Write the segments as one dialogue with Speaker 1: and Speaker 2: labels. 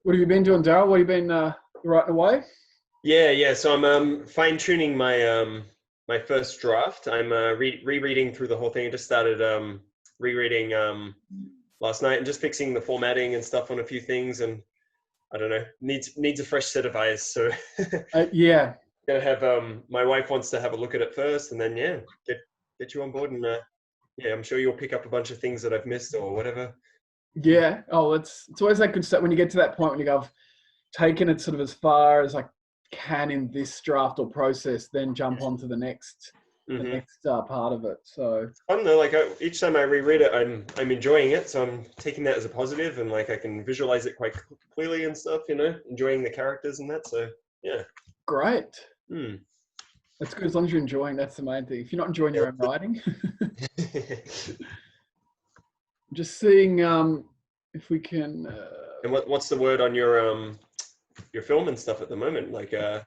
Speaker 1: What have you been doing, Daryl? What have you been writing away?
Speaker 2: Yeah. So I'm fine tuning my first draft. I'm rereading through the whole thing. I just started rereading last night and just fixing the formatting and stuff on a few things. And I don't know, needs a fresh set of eyes. So
Speaker 1: Yeah,
Speaker 2: gonna have my wife wants to have a look at it first, and then get you on board. And yeah, I'm sure you'll pick up a bunch of things that I've missed or whatever.
Speaker 1: yeah. Oh, it's always that good stuff when you get to that point when you go, I've taken it sort of as far as I can in this draft or process, then jump on to the
Speaker 2: Hmm.
Speaker 1: next part of it. So
Speaker 2: Fun though. Like each time I reread it, I'm enjoying it. So I'm taking that as a positive, and like I can visualize it quite clearly and stuff. Enjoying the characters and that. So yeah.
Speaker 1: great.
Speaker 2: Hmm.
Speaker 1: That's good as long as you're enjoying. That's the main thing. If you're not enjoying your own writing, just seeing if we can.
Speaker 2: And what's the word on your film and stuff at the moment? Like you have.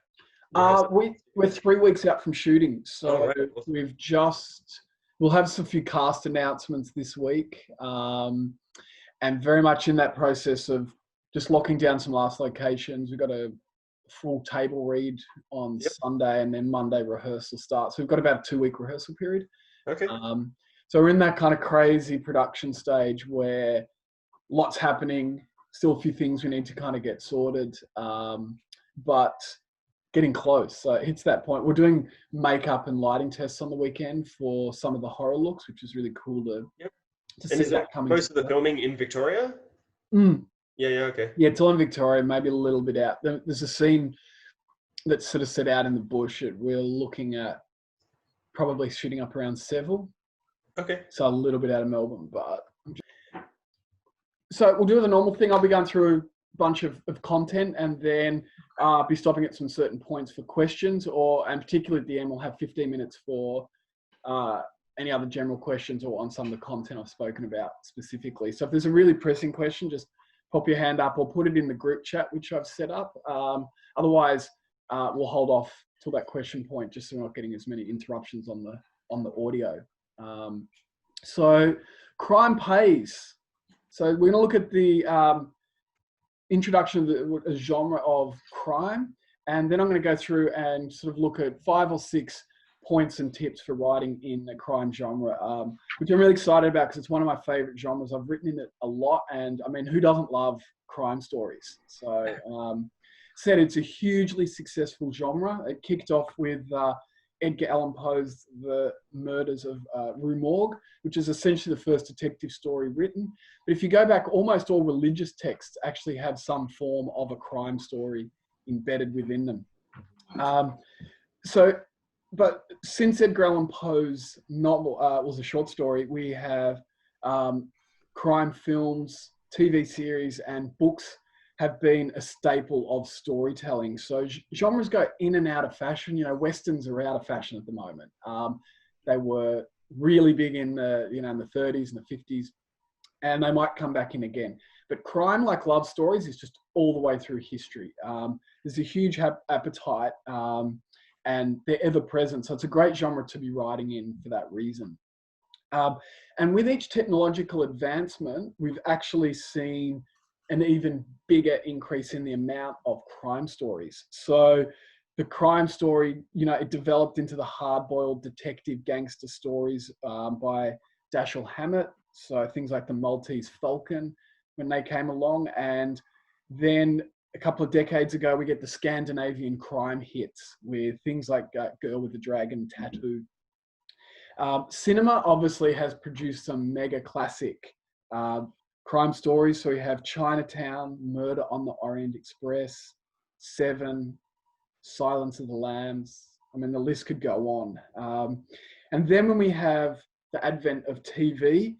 Speaker 1: We're 3 weeks out from shooting,
Speaker 2: Oh
Speaker 1: so
Speaker 2: right. Awesome.
Speaker 1: we'll have some few cast announcements this week, and very much in that process of just locking down some last locations. We've got a full table read on
Speaker 2: Yep.
Speaker 1: Sunday, and then Monday rehearsal starts. So we've got about a 2 week rehearsal period.
Speaker 2: Okay.
Speaker 1: So we're in that kind of crazy production stage where lots happening, still a few things we need to kind of get sorted, but getting close. So it hits that point. We're doing makeup and lighting tests on the weekend for some of the horror looks, which is really cool
Speaker 2: Yep.
Speaker 1: to
Speaker 2: And
Speaker 1: see
Speaker 2: is it
Speaker 1: that coming
Speaker 2: most of the
Speaker 1: together.
Speaker 2: filming in Victoria?
Speaker 1: Mm.
Speaker 2: Yeah. Yeah. Okay.
Speaker 1: Yeah, it's all in Victoria, maybe a little bit out. There's a scene that's sort of set out in the bush that we're looking at probably shooting up around Seville.
Speaker 2: Okay.
Speaker 1: So a little bit out of Melbourne, but so we'll do the normal thing. I'll be going through a bunch of content and then be stopping at some certain points for questions, and particularly at the end, we'll have 15 minutes for any other general questions or on some of the content I've spoken about specifically. So if there's a really pressing question, just pop your hand up or put it in the group chat, which I've set up. Otherwise, we'll hold off till that question point, just so we're not getting as many interruptions on the audio. So crime pays. So we're going to look at the introduction of the genre of crime, and then I'm going to go through and sort of look at 5 or 6 points and tips for writing in the crime genre, which I'm really excited about because it's one of my favorite genres. I've written in it a lot, and I mean, who doesn't love crime stories? So said it's a hugely successful genre. It kicked off with Edgar Allan Poe's The Murders of Rue Morgue, which is essentially the first detective story written. But if you go back, almost all religious texts actually have some form of a crime story embedded within them. But since Edgar Allan Poe's novel was a short story, we have crime films, TV series, and books have been a staple of storytelling. So genres go in and out of fashion. Westerns are out of fashion at the moment. They were really big in the 30s and the 50s, and they might come back in again. But crime, like love stories, is just all the way through history. There's a huge appetite, and they're ever present. So it's a great genre to be writing in for that reason. And with each technological advancement, we've actually seen an even bigger increase in the amount of crime stories. So the crime story, it developed into the hard-boiled detective gangster stories by Dashiell Hammett. So things like the Maltese Falcon, when they came along. And then a couple of decades ago, we get the Scandinavian crime hits with things like Girl with the Dragon Tattoo. Cinema obviously has produced some mega classic crime stories. So we have Chinatown, Murder on the Orient Express, Seven, Silence of the Lambs. I mean, the list could go on. And then when we have the advent of TV,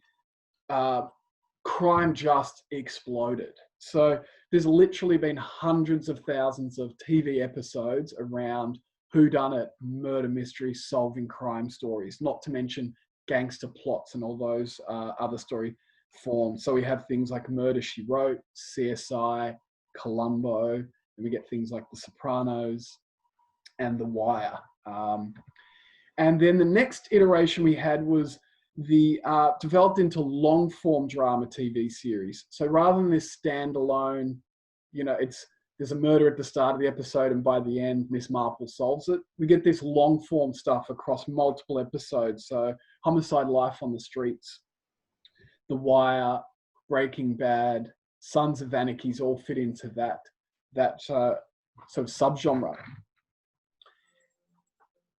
Speaker 1: crime just exploded. So there's literally been hundreds of thousands of TV episodes around whodunit, murder mysteries, solving crime stories, not to mention gangster plots and all those other story forms. So we have things like Murder, She Wrote, CSI, Columbo, and we get things like The Sopranos and The Wire. And then the next iteration we had was the developed into long-form drama TV series. So rather than this standalone, there's a murder at the start of the episode, and by the end, Miss Marple solves it. We get this long form stuff across multiple episodes. So Homicide: Life on the Streets, The Wire, Breaking Bad, Sons of Anarchy all fit into that sort of subgenre.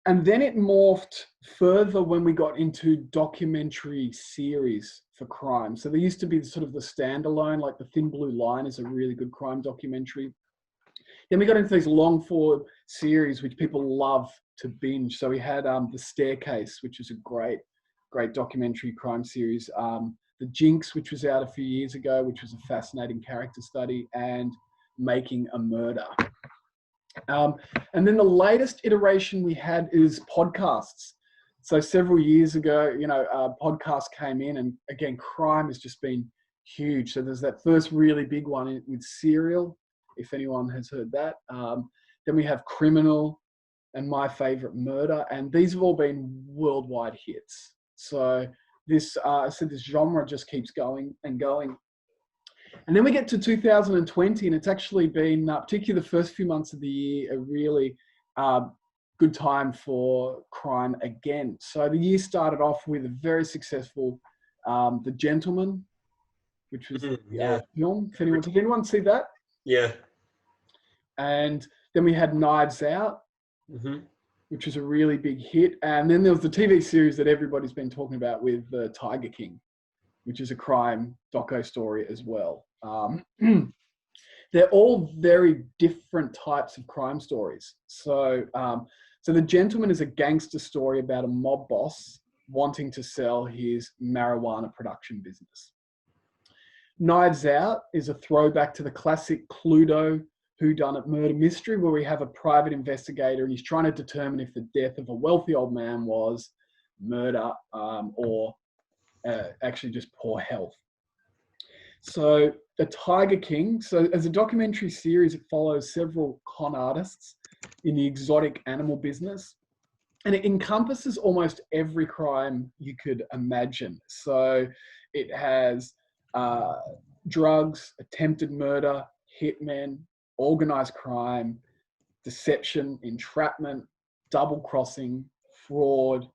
Speaker 1: And then it morphed further when we got into documentary series for crime. So there used to be sort of the standalone, like The Thin Blue Line is a really good crime documentary. Then we got into these long form series, which people love to binge. So we had The Staircase, which is a great documentary crime series. The Jinx, which was out a few years ago, which was a fascinating character study, and Making a Murder. And then the latest iteration we had is podcasts. So several years ago, podcasts came in, and again, crime has just been huge. So there's that first really big one with Serial, if anyone has heard that. Then we have Criminal and My Favorite Murder, and these have all been worldwide hits. So this genre just keeps going and going. And then we get to 2020, and it's actually been, particularly the first few months of the year, a really good time for crime again. So the year started off with a very successful The Gentleman, which was the film. Did anyone see that?
Speaker 2: Yeah.
Speaker 1: And then we had Knives Out, which was a really big hit. And then there was the TV series that everybody's been talking about with Tiger King, which is a crime doco story as well. They're all very different types of crime stories. So The Gentleman is a gangster story about a mob boss wanting to sell his marijuana production business. Knives Out is a throwback to the classic Cluedo whodunit murder mystery, where we have a private investigator and he's trying to determine if the death of a wealthy old man was murder or actually just poor health. So The Tiger King, so as a documentary series, it follows several con artists in the exotic animal business, and it encompasses almost every crime you could imagine. So it has drugs, attempted murder, hitmen, organized crime, deception, entrapment, double crossing, fraud,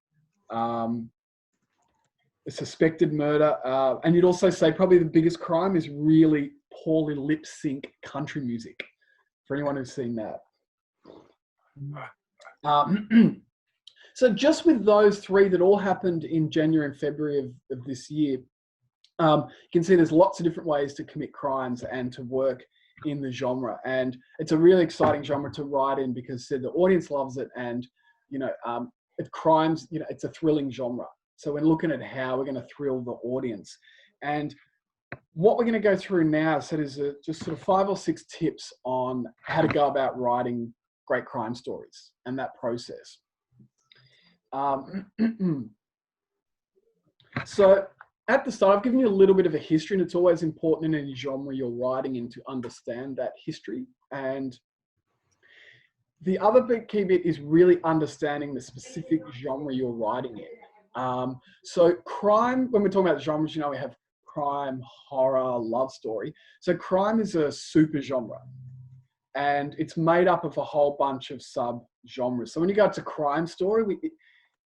Speaker 1: suspected murder, and you'd also say probably the biggest crime is really poorly lip sync country music, for anyone who's seen that. So just with those three that all happened in January and February of this year, you can see there's lots of different ways to commit crimes and to work in the genre. And it's a really exciting genre to write in because the audience loves it, and crimes, it's a thrilling genre. So we're looking at how we're going to thrill the audience. And what we're going to go through now is just sort of 5 or 6 tips on how to go about writing great crime stories and that process. So at the start, I've given you a little bit of a history, and it's always important in any genre you're writing in to understand that history. And the other big key bit is really understanding the specific genre you're writing in. So crime, when we're talking about genres, we have crime, horror, love story. So crime is a super genre, and it's made up of a whole bunch of sub-genres. So when you go to crime story,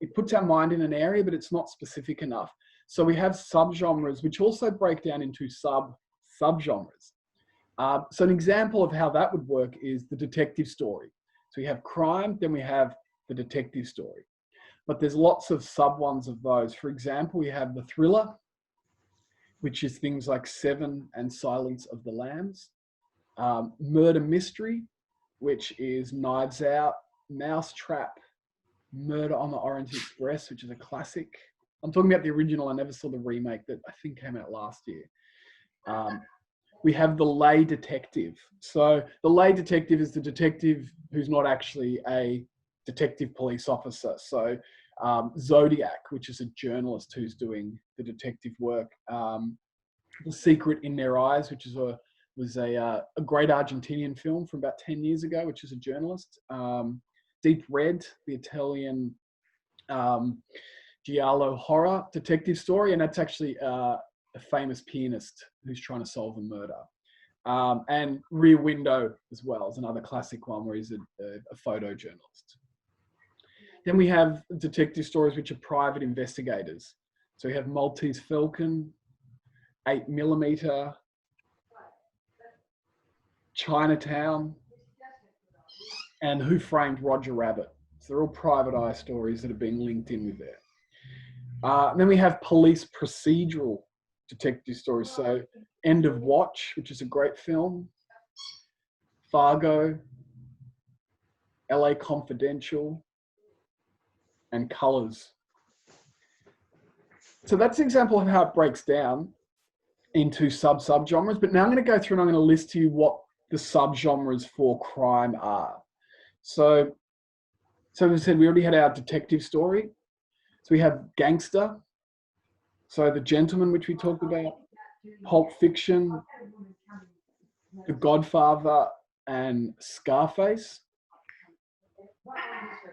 Speaker 1: it puts our mind in an area, but it's not specific enough. So we have sub-genres, which also break down into sub-genres. So an example of how that would work is the detective story. So we have crime, then we have the detective story. But there's lots of sub-ones of those. For example, we have the thriller, which is things like Seven and Silence of the Lambs. Murder mystery, which is Knives Out, Mousetrap, Murder on the Orient Express, which is a classic. I'm talking about the original. I never saw the remake that I think came out last year. We have the lay detective. So the lay detective is the detective who's not actually a detective police officer. So Zodiac, which is a journalist who's doing the detective work. The Secret in Their Eyes, which was a great Argentinian film from about 10 years ago, which is a journalist. Deep Red, the Italian giallo horror detective story, and that's actually a famous pianist who's trying to solve a murder. And Rear Window as well is another classic one where he's a photojournalist. Then we have detective stories which are private investigators. So we have Maltese Falcon, 8mm, Chinatown, and Who Framed Roger Rabbit. So they're all private eye stories that have been linked in with there. And then we have police procedural detective stories. So End of Watch, which is a great film, Fargo, LA Confidential, and Colors. So that's an example of how it breaks down into sub-genres. But now I'm going to go through and I'm going to list to you what the sub-genres for crime are. So as I said, we already had our detective story. So we have gangster. So The Gentleman, which we talked about, Pulp Fiction, The Godfather, and Scarface.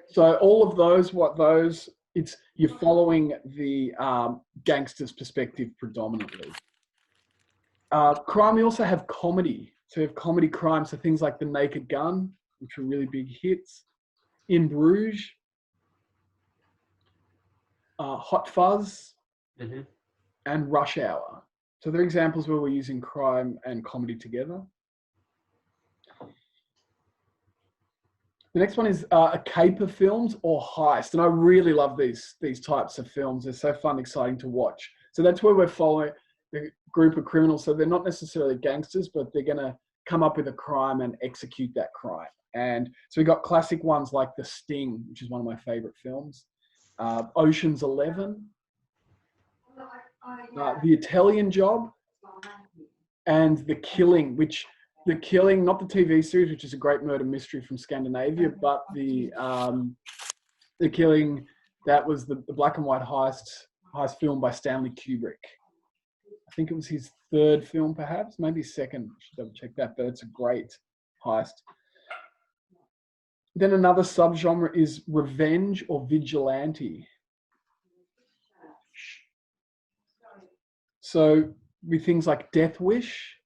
Speaker 1: So all of those, you're following the gangster's perspective predominantly. Crime, we also have comedy. So we have comedy crime, so things like The Naked Gun, which were really big hits, In Bruges, Hot Fuzz, and Rush Hour. So they're examples where we're using crime and comedy together. The next one is caper films or heist. And I really love these types of films. They're so fun, exciting to watch. So that's where we're following the group of criminals. So they're not necessarily gangsters, but they're going to come up with a crime and execute that crime. And so we got classic ones like The Sting, which is one of my favorite films. Ocean's 11. The Italian Job. And The Killing, not the TV series, which is a great murder mystery from Scandinavia, but the Killing, that was the black and white heist film by Stanley Kubrick. I think it was his third film, perhaps, maybe second. I should double check that, but it's a great heist. Then another subgenre is revenge or vigilante. So with things like Death Wish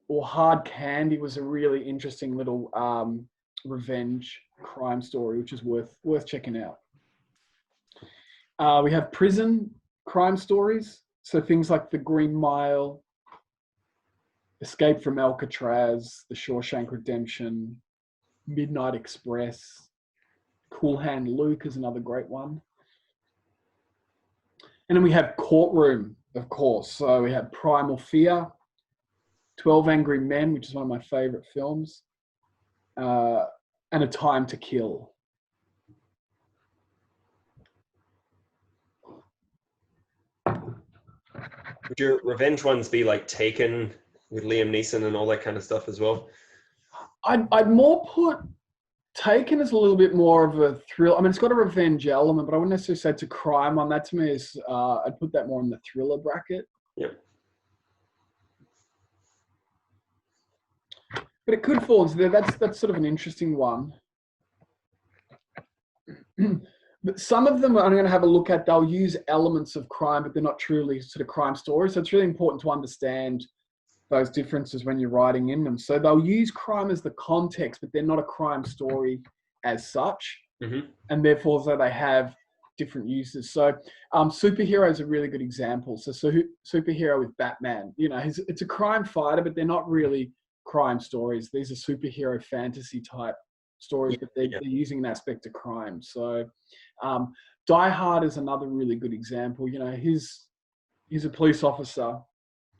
Speaker 1: or Hard Candy was a really interesting little revenge crime story, which is worth checking out. We have prison crime stories. So things like The Green Mile, Escape from Alcatraz, The Shawshank Redemption, Midnight Express, Cool Hand Luke is another great one. And then we have Courtroom, of course. So we have Primal Fear, 12 Angry Men, which is one of my favorite films, and A Time to Kill.
Speaker 2: Would your revenge ones be like Taken with Liam Neeson and all that kind of stuff as well?
Speaker 1: I'd more put Taken as a little bit more of a thrill. I mean, it's got a revenge element, but I wouldn't necessarily say it's a crime one. That to me is, I'd put that more in the thriller bracket.
Speaker 2: Yeah.
Speaker 1: But it could fall into there. That's sort of an interesting one. But some of them I'm going to have a look at, they'll use elements of crime, but they're not truly sort of crime stories. So it's really important to understand those differences when you're writing in them. So they'll use crime as the context, but they're not a crime story as such. And therefore, so they have different uses. So Superhero is a really good example. So Superhero with Batman, it's a crime fighter, but they're not really crime stories. These are superhero fantasy type stories, but they're using an aspect of crime. So Die Hard is another really good example. He's a police officer,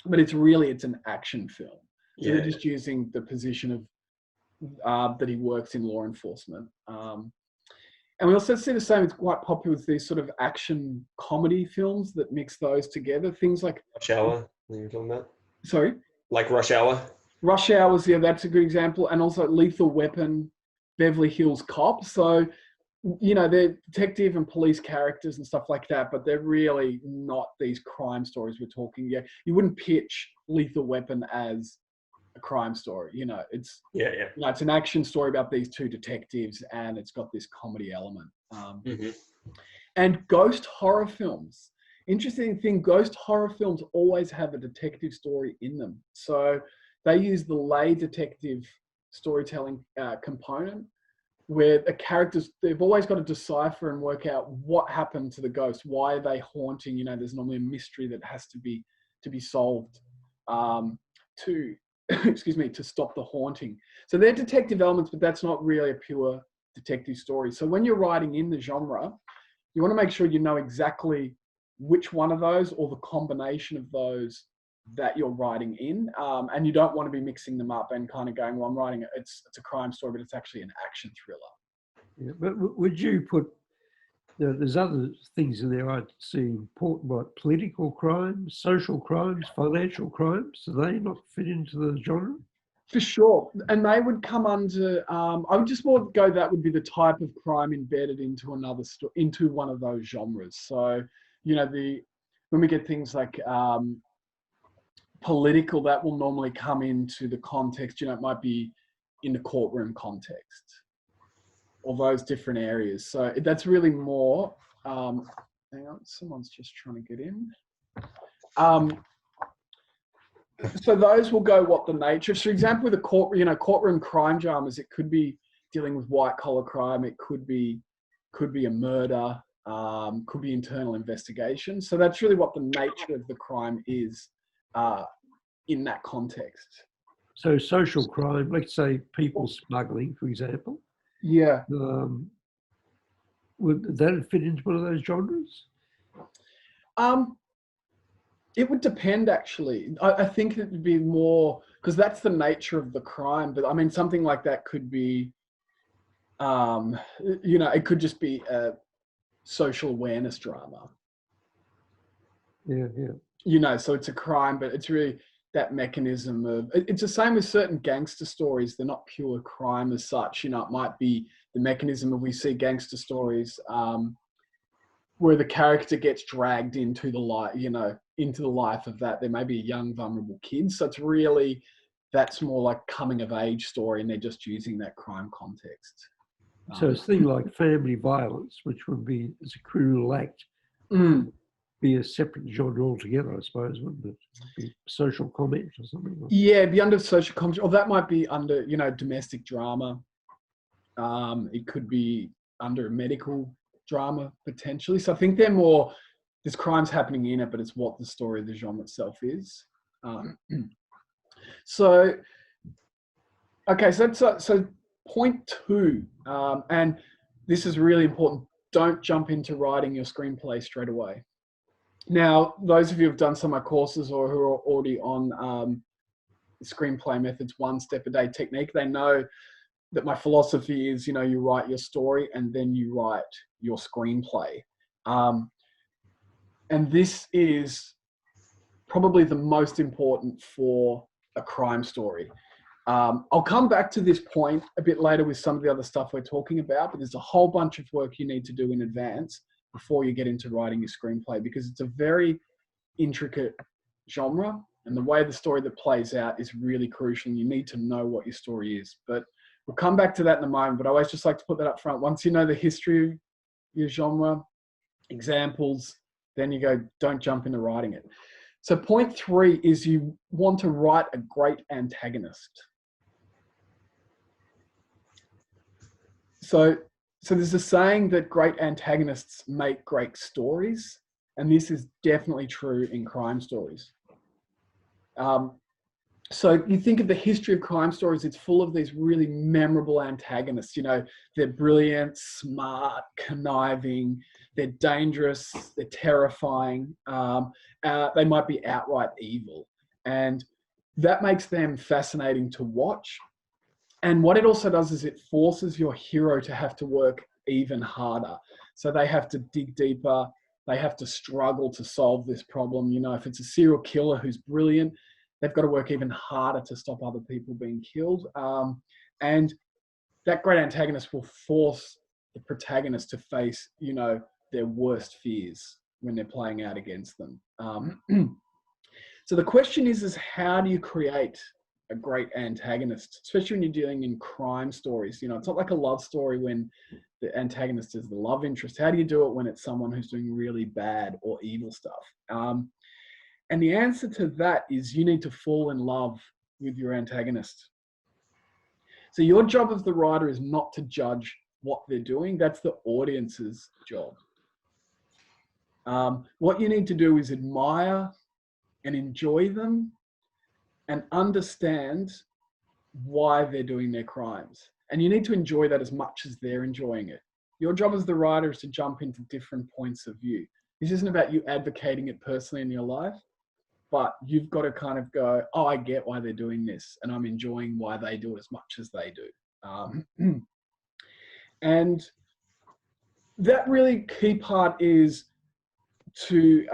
Speaker 1: but it's an action film. So they're just using the position of that he works in law enforcement. And we also see the same, it's quite popular with these sort of action comedy films that mix those together. Things like
Speaker 2: Rush Hour, that you're talking about?
Speaker 1: Sorry?
Speaker 2: Like Rush Hour?
Speaker 1: Rush Hour, that's a good example. And also Lethal Weapon, Beverly Hills Cop. So, they're detective and police characters and stuff like that, but they're really not these crime stories we're talking. You wouldn't pitch Lethal Weapon as a crime story. It's it's an action story about these two detectives, and it's got this comedy element. And ghost horror films. interesting thing, ghost horror films always have a detective story in them. So they use the lay detective storytelling component, where the characters, they've always got to decipher and work out what happened to the ghost. Why are they haunting? You know, there's normally a mystery that has to be solved to, excuse me, to stop the haunting. So they're detective elements, but that's not really a pure detective story. So when you're writing in the genre, you want to make sure you know exactly which one of those or the combination of those that you're writing in, and you don't want to be mixing them up and kind of going, well, I'm writing it's a crime story, but it's actually an action thriller.
Speaker 3: Yeah, but would you put, there's other things in there I'd see important, like political crimes, social crimes, financial crimes. Do they not fit into the genre?
Speaker 1: For sure. And they would come under, I would just more go, that would be the type of crime embedded into into one of those genres. So, you know, when we get things like political, that will normally come into the context, you know, it might be in the courtroom context, or those different areas. So that's really more, hang on, someone's just trying to get in. So those will go what the nature. For example, with a courtroom crime dramas, it could be dealing with white collar crime. It could be a murder. Could be internal investigation. So that's really what the nature of the crime is in that context.
Speaker 3: So social crime, let's say people smuggling, for example.
Speaker 1: Yeah.
Speaker 3: Would that fit into one of those genres?
Speaker 1: It would depend, actually. I think it would be more, because that's the nature of the crime. But I mean, something like that could be, you know, it could just be a social awareness drama.
Speaker 3: Yeah.
Speaker 1: You know, so it's a crime, but it's really that mechanism of, it's the same with certain gangster stories. They're not pure crime as such. You know, it might be the mechanism of, we see gangster stories where the character gets dragged into the life, you know, into the life of that. There may be a young, vulnerable kid. So it's really, that's more like coming of age story, and they're just using that crime context.
Speaker 3: So it's things like family violence, which would be as a criminal act, be a separate genre altogether, I suppose, wouldn't it? Be social comment or something.
Speaker 1: Yeah, it'd be under social comment, or that might be under, you know, domestic drama. It could be under medical drama potentially. So I think they're more, there's crimes happening in it, but it's what the story of the genre itself is. So, okay, so point 2, and this is really important. Don't jump into writing your screenplay straight away. Now, those of you who've done some of my courses or who are already on Screenplay Methods 1 Step-A-Day technique, they know that my philosophy is, you know, you write your story and then you write your screenplay. And this is probably the most important for a crime story. I'll come back to this point a bit later with some of the other stuff we're talking about, but there's a whole bunch of work you need to do in advance before you get into writing your screenplay, because it's a very intricate genre, and the way the story that plays out is really crucial, and you need to know what your story is. But we'll come back to that in a moment, but I always just like to put that up front. Once you know the history of your genre, examples, then you go, don't jump into writing it. So point 3 is you want to write a great antagonist. So there's a saying that great antagonists make great stories, and this is definitely true in crime stories. So you think of the history of crime stories, it's full of these really memorable antagonists. You know, they're brilliant, smart, conniving, they're dangerous, they're terrifying. They might be outright evil. And that makes them fascinating to watch. And what it also does is it forces your hero to have to work even harder. So they have to dig deeper. They have to struggle to solve this problem. You know, if it's a serial killer who's brilliant, they've got to work even harder to stop other people being killed. And that great antagonist will force the protagonist to face, you know, their worst fears when they're playing out against them. So the question is how do you create a great antagonist, especially when you're dealing in crime stories? You know, it's not like a love story when the antagonist is the love interest? How do you do it when it's someone who's doing really bad or evil stuff? And the answer to that is you need to fall in love with your antagonist. So your job as the writer is not to judge what they're doing. That's the audience's job. What you need to do is admire and enjoy them and understand why they're doing their crimes. And you need to enjoy that as much as they're enjoying it. Your job as the writer is to jump into different points of view. This isn't about you advocating it personally in your life, but you've got to kind of go, oh, I get why they're doing this, and I'm enjoying why they do it as much as they do. And that really key part is to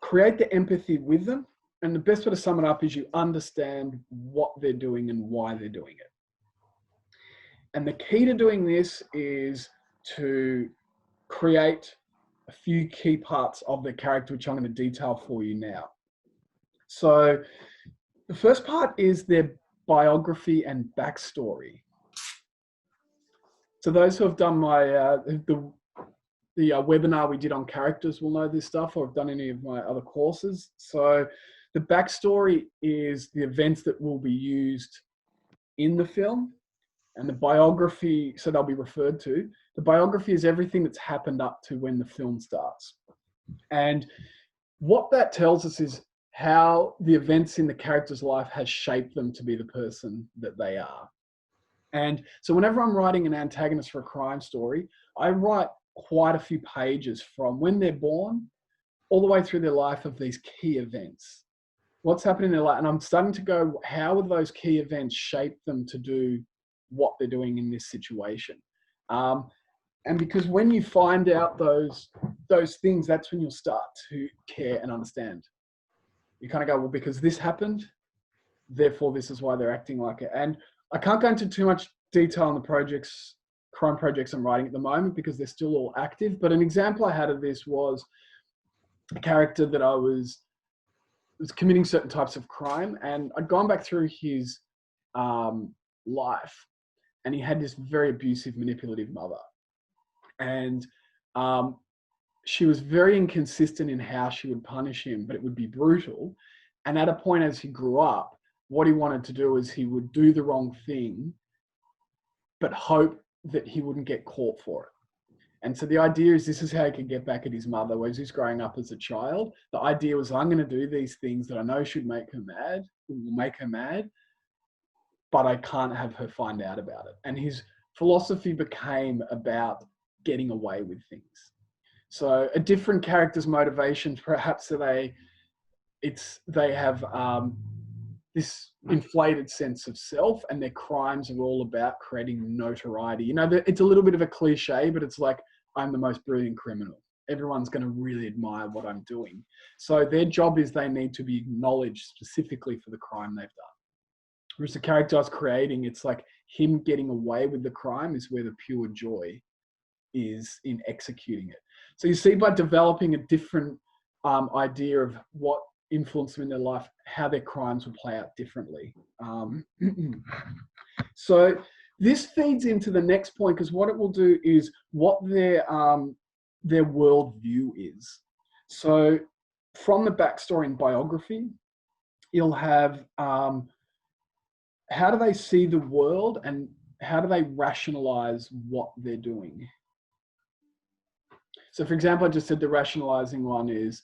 Speaker 1: create the empathy with them. And the best way to sum it up is you understand what they're doing and why they're doing it. And the key to doing this is to create a few key parts of the character, which I'm going to detail for you now. So the first part is their biography and backstory. So those who have done my the webinar we did on characters will know this stuff, or have done any of my other courses. So the backstory is the events that will be used in the film, and the biography, so they'll be referred to. The biography is everything that's happened up to when the film starts. And what that tells us is how the events in the character's life has shaped them to be the person that they are. And so whenever I'm writing an antagonist for a crime story, I write quite a few pages from when they're born all the way through their life of these key events. What's happening in their life? And I'm starting to go, how would those key events shape them to do what they're doing in this situation? And because when you find out those things, that's when you'll start to care and understand. You kind of go, well, because this happened, therefore this is why they're acting like it. And I can't go into too much detail on the crime projects I'm writing at the moment because they're still all active. But an example I had of this was a character that I was committing certain types of crime, and I'd gone back through his life, and he had this very abusive, manipulative mother. And she was very inconsistent in how she would punish him, but it would be brutal. And at a point as he grew up, what he wanted to do is he would do the wrong thing, but hope that he wouldn't get caught for it. And so the idea is this is how he could get back at his mother, whereas he's growing up as a child. The idea was, I'm going to do these things that I know should make her mad, but I can't have her find out about it. And his philosophy became about getting away with things. So a different character's motivations, perhaps they have this inflated sense of self, and their crimes are all about creating notoriety. You know, it's a little bit of a cliche, but it's like, I'm the most brilliant criminal. Everyone's going to really admire what I'm doing. So their job is they need to be acknowledged specifically for the crime they've done. Whereas the character I was creating, it's like him getting away with the crime is where the pure joy is in executing it. So you see, by developing a different idea of what influenced them in their life, how their crimes will play out differently. So this feeds into the next point, because what it will do is what their worldview is. So from the backstory and biography, you'll have how do they see the world and how do they rationalize what they're doing. So for example, I just said the rationalizing one is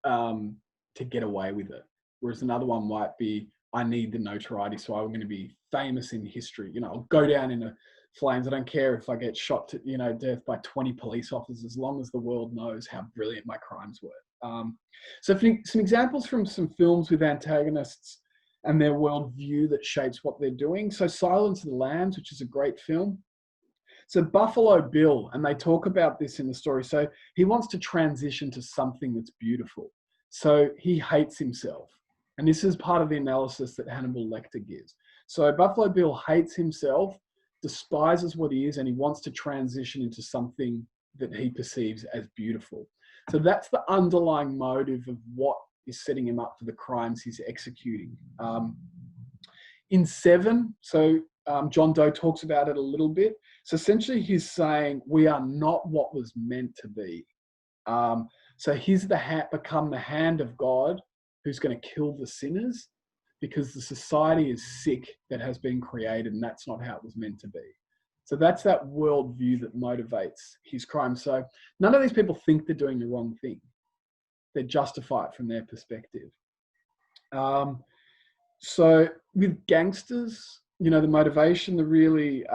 Speaker 1: to get away with it. Whereas another one might be, I need the notoriety, so I'm going to be famous in history. You know, I'll go down in the flames. I don't care if I get shot to, death by 20 police officers, as long as the world knows how brilliant my crimes were. So some examples from some films with antagonists and their worldview that shapes what they're doing. So Silence of the Lambs, which is a great film. So Buffalo Bill, and they talk about this in the story. So he wants to transition to something that's beautiful. So he hates himself. And this is part of the analysis that Hannibal Lecter gives. So Buffalo Bill hates himself, despises what he is, and he wants to transition into something that he perceives as beautiful. So that's the underlying motive of what is setting him up for the crimes he's executing. In Seven, so John Doe talks about it a little bit. So essentially he's saying we are not what was meant to be. So he's become the hand of God who's going to kill the sinners because the society is sick that has been created, and that's not how it was meant to be. So that's that worldview that motivates his crime. So none of these people think they're doing the wrong thing. They justify it from their perspective. So with gangsters, you know, the motivation, the really,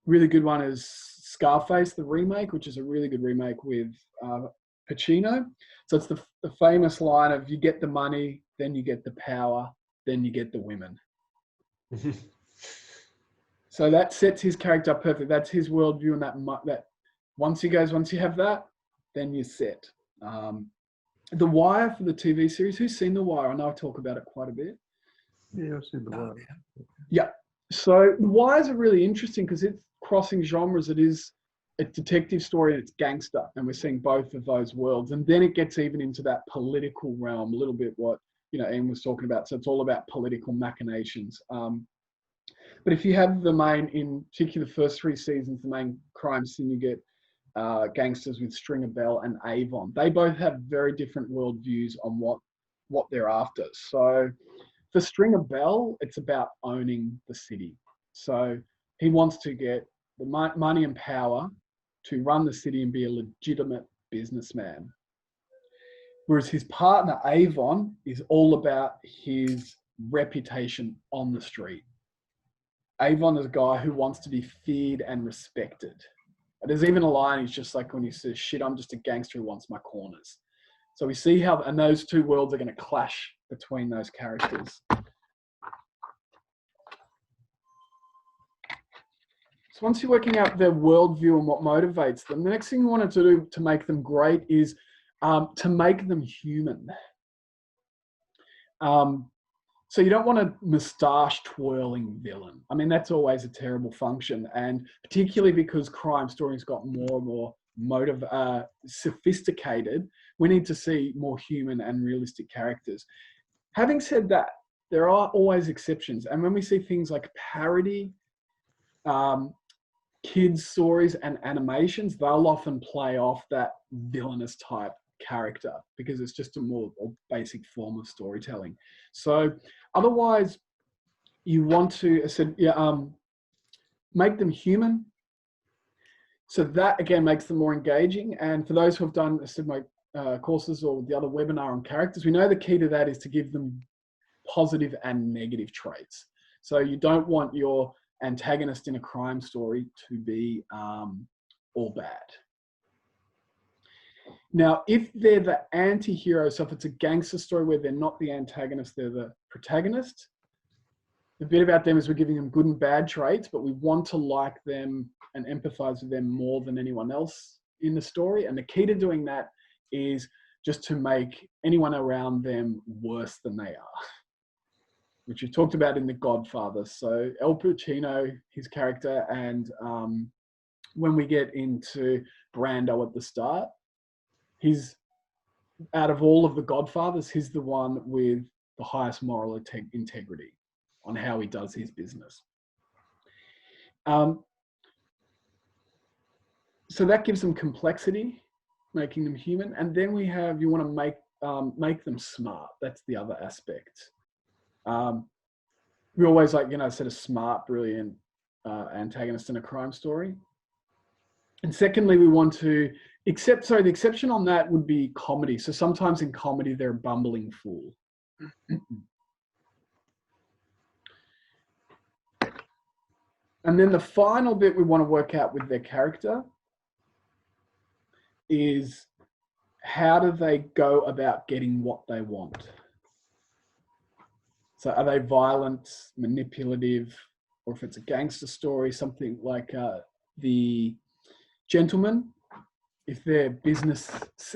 Speaker 1: really good one is Scarface, the remake, which is a really good remake with Pacino. So it's the famous line of you get the money, then you get the power, then you get the women. So that sets his character up perfect. That's his worldview, and that once you have that, then you're set. The Wire for the TV series. Who's seen The Wire? I know I talk about it quite a bit.
Speaker 3: Yeah, I've seen The Wire.
Speaker 1: Yeah. So The Wires are really interesting because it's crossing genres. It's a detective story and it's gangster, and we're seeing both of those worlds. And then it gets even into that political realm, a little bit what Ian was talking about. So it's all about political machinations. But if you have in particular the first 3 seasons, the main crime syndicate gangsters with Stringer Bell and Avon, they both have very different worldviews on what they're after. So for Stringer Bell, it's about owning the city. So he wants to get the money and power to run the city and be a legitimate businessman. Whereas his partner, Avon, is all about his reputation on the street. Avon is a guy who wants to be feared and respected. And there's even a line, he's just like when he says, shit, I'm just a gangster who wants my corners. So we see how, and those two worlds are going to clash between those characters. So once you're working out their worldview and what motivates them, the next thing you want to do to make them great is to make them human. So you don't want a moustache twirling villain. I mean, that's always a terrible function. And particularly because crime stories got more and more sophisticated, we need to see more human and realistic characters. Having said that, there are always exceptions. And when we see things like parody, kids' stories and animations, they'll often play off that villainous type character because it's just a more basic form of storytelling. So otherwise, you want to make them human. So that again makes them more engaging. And for those who have done my courses or the other webinar on characters, we know the key to that is to give them positive and negative traits. So you don't want your antagonist in a crime story to be all bad. Now, if they're the anti-hero, so if it's a gangster story where they're not the antagonist, they're the protagonist, the bit about them is we're giving them good and bad traits, but we want to like them and empathize with them more than anyone else in the story. And the key to doing that is just to make anyone around them worse than they are, which we talked about in The Godfather. So Al Pacino, his character, and when we get into Brando at the start, he's, out of all of the Godfathers, he's the one with the highest moral integrity on how he does his business. So that gives them complexity, making them human. And then we have, you want to make them smart. That's the other aspect. We always set a smart, brilliant antagonist in a crime story. And secondly, we want to the exception on that would be comedy. So sometimes in comedy, they're a bumbling fool. And then the final bit we want to work out with their character is how do they go about getting what they want? So are they violent, manipulative, or if it's a gangster story, something like The Gentleman, if they're business,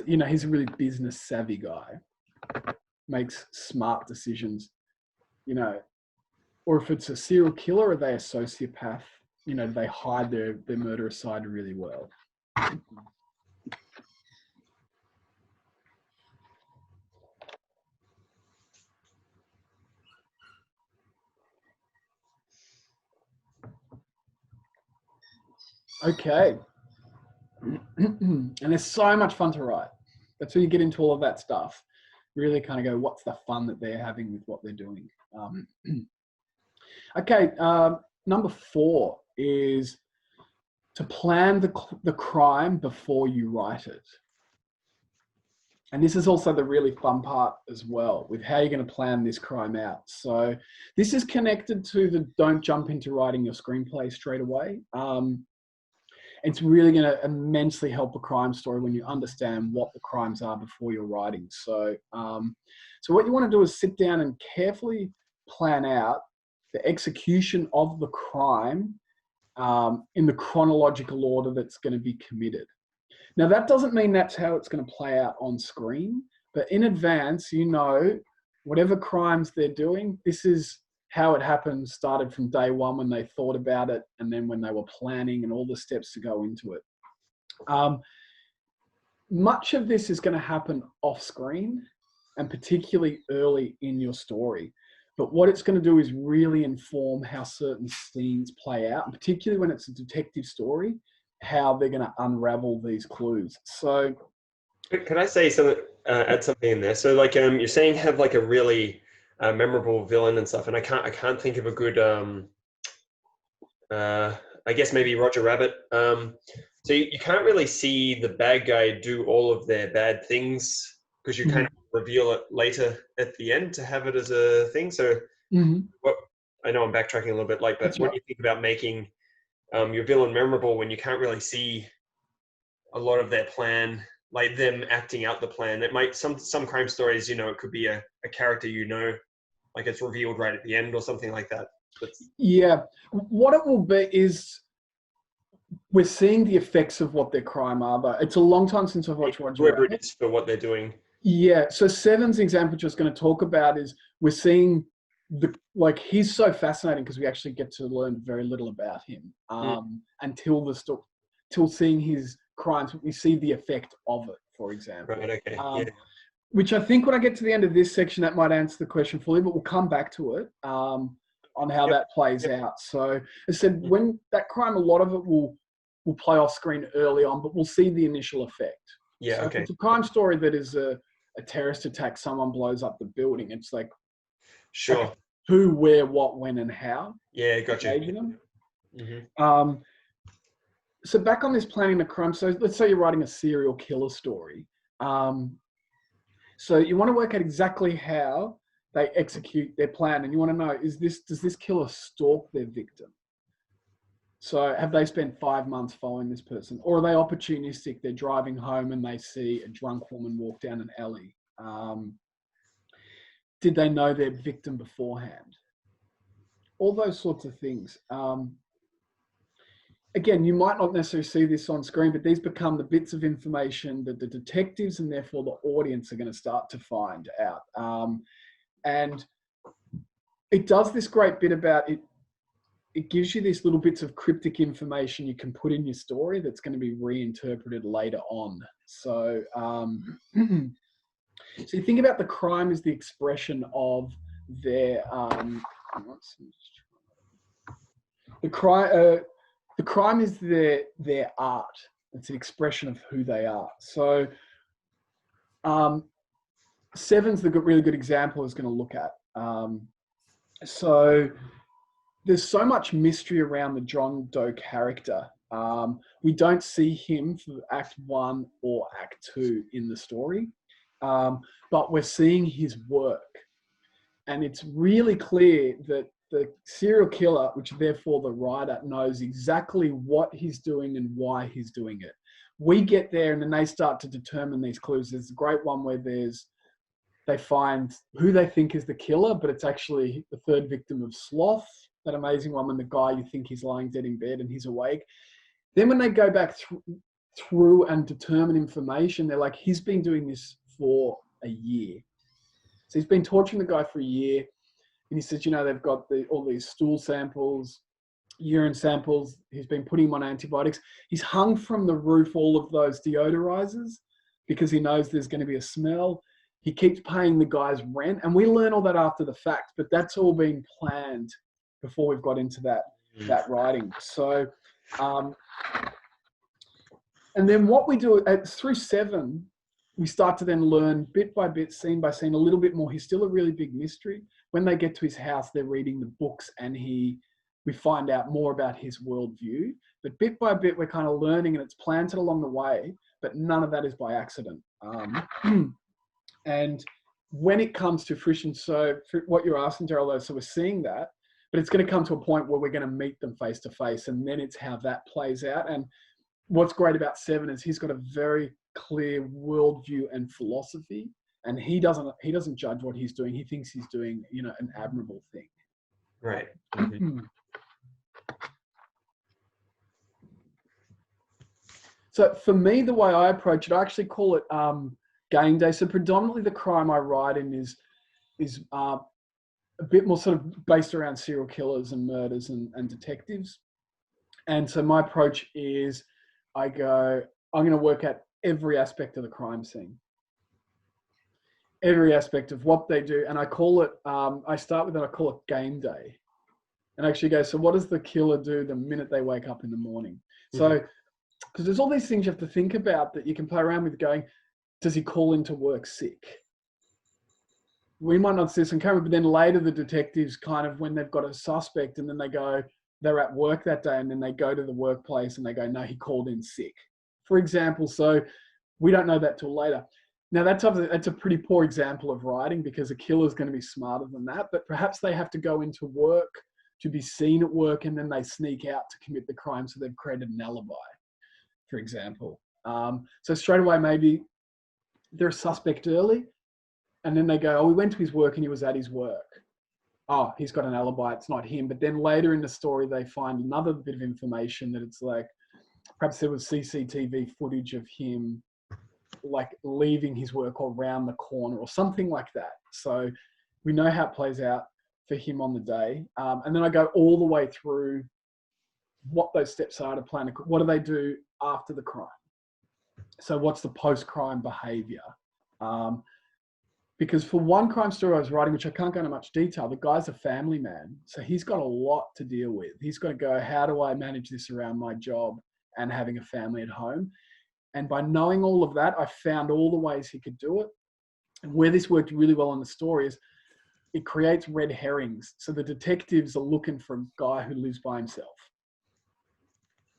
Speaker 1: he's a really business savvy guy, makes smart decisions, or if it's a serial killer, are they a sociopath? They hide their murderous side really well. Okay. And there's so much fun to write. That's when you get into all of that stuff. Really kind of go, what's the fun that they're having with what they're doing? Okay, number 4 is to plan the crime before you write it. And this is also the really fun part as well, with how you're going to plan this crime out. So this is connected to the don't jump into writing your screenplay straight away. It's really going to immensely help a crime story when you understand what the crimes are before you're writing. So, so what you want to do is sit down and carefully plan out the execution of the crime in the chronological order that's going to be committed. Now, that doesn't mean that's how it's going to play out on screen, but in advance, you know, whatever crimes they're doing, this is how it happened, started from day one when they thought about it, and then when they were planning and all the steps to go into it. Much of this is going to happen off screen and particularly early in your story. But what it's going to do is really inform how certain scenes play out, and particularly when it's a detective story, how they're going to unravel these clues. So,
Speaker 2: could I say something? Add something in there. So, like, you're saying have like a really memorable villain and stuff, and I can't think of a good. I guess maybe Roger Rabbit. So you can't really see the bad guy do all of their bad things because you kind of reveal it later at the end to have it as a thing. So, what I know I'm backtracking a little bit, like, but what do you think about making your villain memorable when you can't really see a lot of their plan, like them acting out the plan? It might some crime stories, you know, it could be a character, you know, like it's revealed right at the end or something like that.
Speaker 1: Yeah, what it will be is we're seeing the effects of what their crime are. Though it's a long time since I've watched Roger
Speaker 2: whoever
Speaker 1: Rabbit.
Speaker 2: it is for what they're doing.
Speaker 1: Yeah, so Seven's example just going to talk about is we're seeing he's so fascinating because we actually get to learn very little about him until seeing his crimes. We see the effect of it, for example.
Speaker 2: Right. Okay. Yeah.
Speaker 1: Which I think when I get to the end of this section, that might answer the question fully, but we'll come back to it on how that plays out. So as I said, when that crime, a lot of it will play off screen early on, but we'll see the initial effect.
Speaker 2: Yeah.
Speaker 1: So
Speaker 2: Okay.
Speaker 1: if it's a crime story that is a terrorist attack, someone blows up the building, it's like,
Speaker 2: sure,
Speaker 1: like who, where, what, when, and how.
Speaker 2: Yeah, gotcha.
Speaker 1: So back on this planning the crime. So let's say you're writing a serial killer story. So you want to work out exactly how they execute their plan, and you want to know, does this killer stalk their victim? So have they spent 5 months following this person, or are they opportunistic? They're driving home and they see a drunk woman walk down an alley. Did they know their victim beforehand? All those sorts of things. Again, you might not necessarily see this on screen, but these become the bits of information that the detectives and therefore the audience are going to start to find out. And it does this great bit about it. It gives you these little bits of cryptic information you can put in your story that's going to be reinterpreted later on. So, so you think about the crime as the expression of their the crime is their art. It's an expression of who they are. So, Seven's the really good example is going to look at. So there's so much mystery around the John Doe character. We don't see him for Act 1 or Act 2 in the story, but we're seeing his work. And it's really clear that the serial killer, which therefore the writer, knows exactly what he's doing and why he's doing it. We get there and then they start to determine these clues. There's a great one where they find who they think is the killer, but it's actually the third victim of sloth. That amazing one when the guy you think he's lying dead in bed and he's awake. Then when they go back through and determine information, they're like, he's been doing this for a year. So he's been torturing the guy for a year. And he says, you know, they've got all these stool samples, urine samples. He's been putting him on antibiotics. He's hung from the roof all of those deodorizers because he knows there's going to be a smell. He keeps paying the guy's rent. And we learn all that after the fact, but that's all been planned before we've got into that writing. So And then what we do through 7, we start to then learn bit by bit, scene by scene, a little bit more. He's still a really big mystery. When they get to his house, they're reading the books and we find out more about his worldview. But bit by bit, we're kind of learning, and it's planted along the way, but none of that is by accident. And when it comes to fruition, so for what you're asking, Gerald, so we're seeing that, but it's going to come to a point where we're going to meet them face to face, and then it's how that plays out. And what's great about 7 is he's got a very clear worldview and philosophy, and he doesn't judge what he's doing. He thinks he's doing, an admirable thing.
Speaker 2: Right. Mm-hmm.
Speaker 1: So for me, the way I approach it, I actually call it game day. So predominantly the crime I write in is a bit more sort of based around serial killers and murders and detectives. And so my approach is I'm going to work at every aspect of the crime scene, every aspect of what they do. And I call it, I start with it, I call it game day. And actually go, so what does the killer do the minute they wake up in the morning? Mm-hmm. So, because there's all these things you have to think about that you can play around with going, does he call into work sick? We might not see this on camera, but then later the detectives kind of, when they've got a suspect and then they're at work that day and then they go to the workplace and they go, no, he called in sick, for example. So we don't know that till later. Now that's a pretty poor example of writing, because a killer is going to be smarter than that, but perhaps they have to go into work to be seen at work and then they sneak out to commit the crime. So they've created an alibi, for example. So straight away, maybe they're a suspect early and then they go, oh, we went to his work and he was at his work. Oh, he's got an alibi, it's not him. But then later in the story, they find another bit of information that it's like, perhaps there was CCTV footage of him like leaving his work or round the corner or something like that. So we know how it plays out for him on the day. And then I go all the way through what those steps are to plan. What do they do after the crime? So what's the post-crime behavior? Because for one crime story I was writing, which I can't go into much detail, the guy's a family man. So he's got a lot to deal with. He's got to go, how do I manage this around my job and having a family at home? And by knowing all of that, I found all the ways he could do it. And where this worked really well in the story is it creates red herrings. So the detectives are looking for a guy who lives by himself.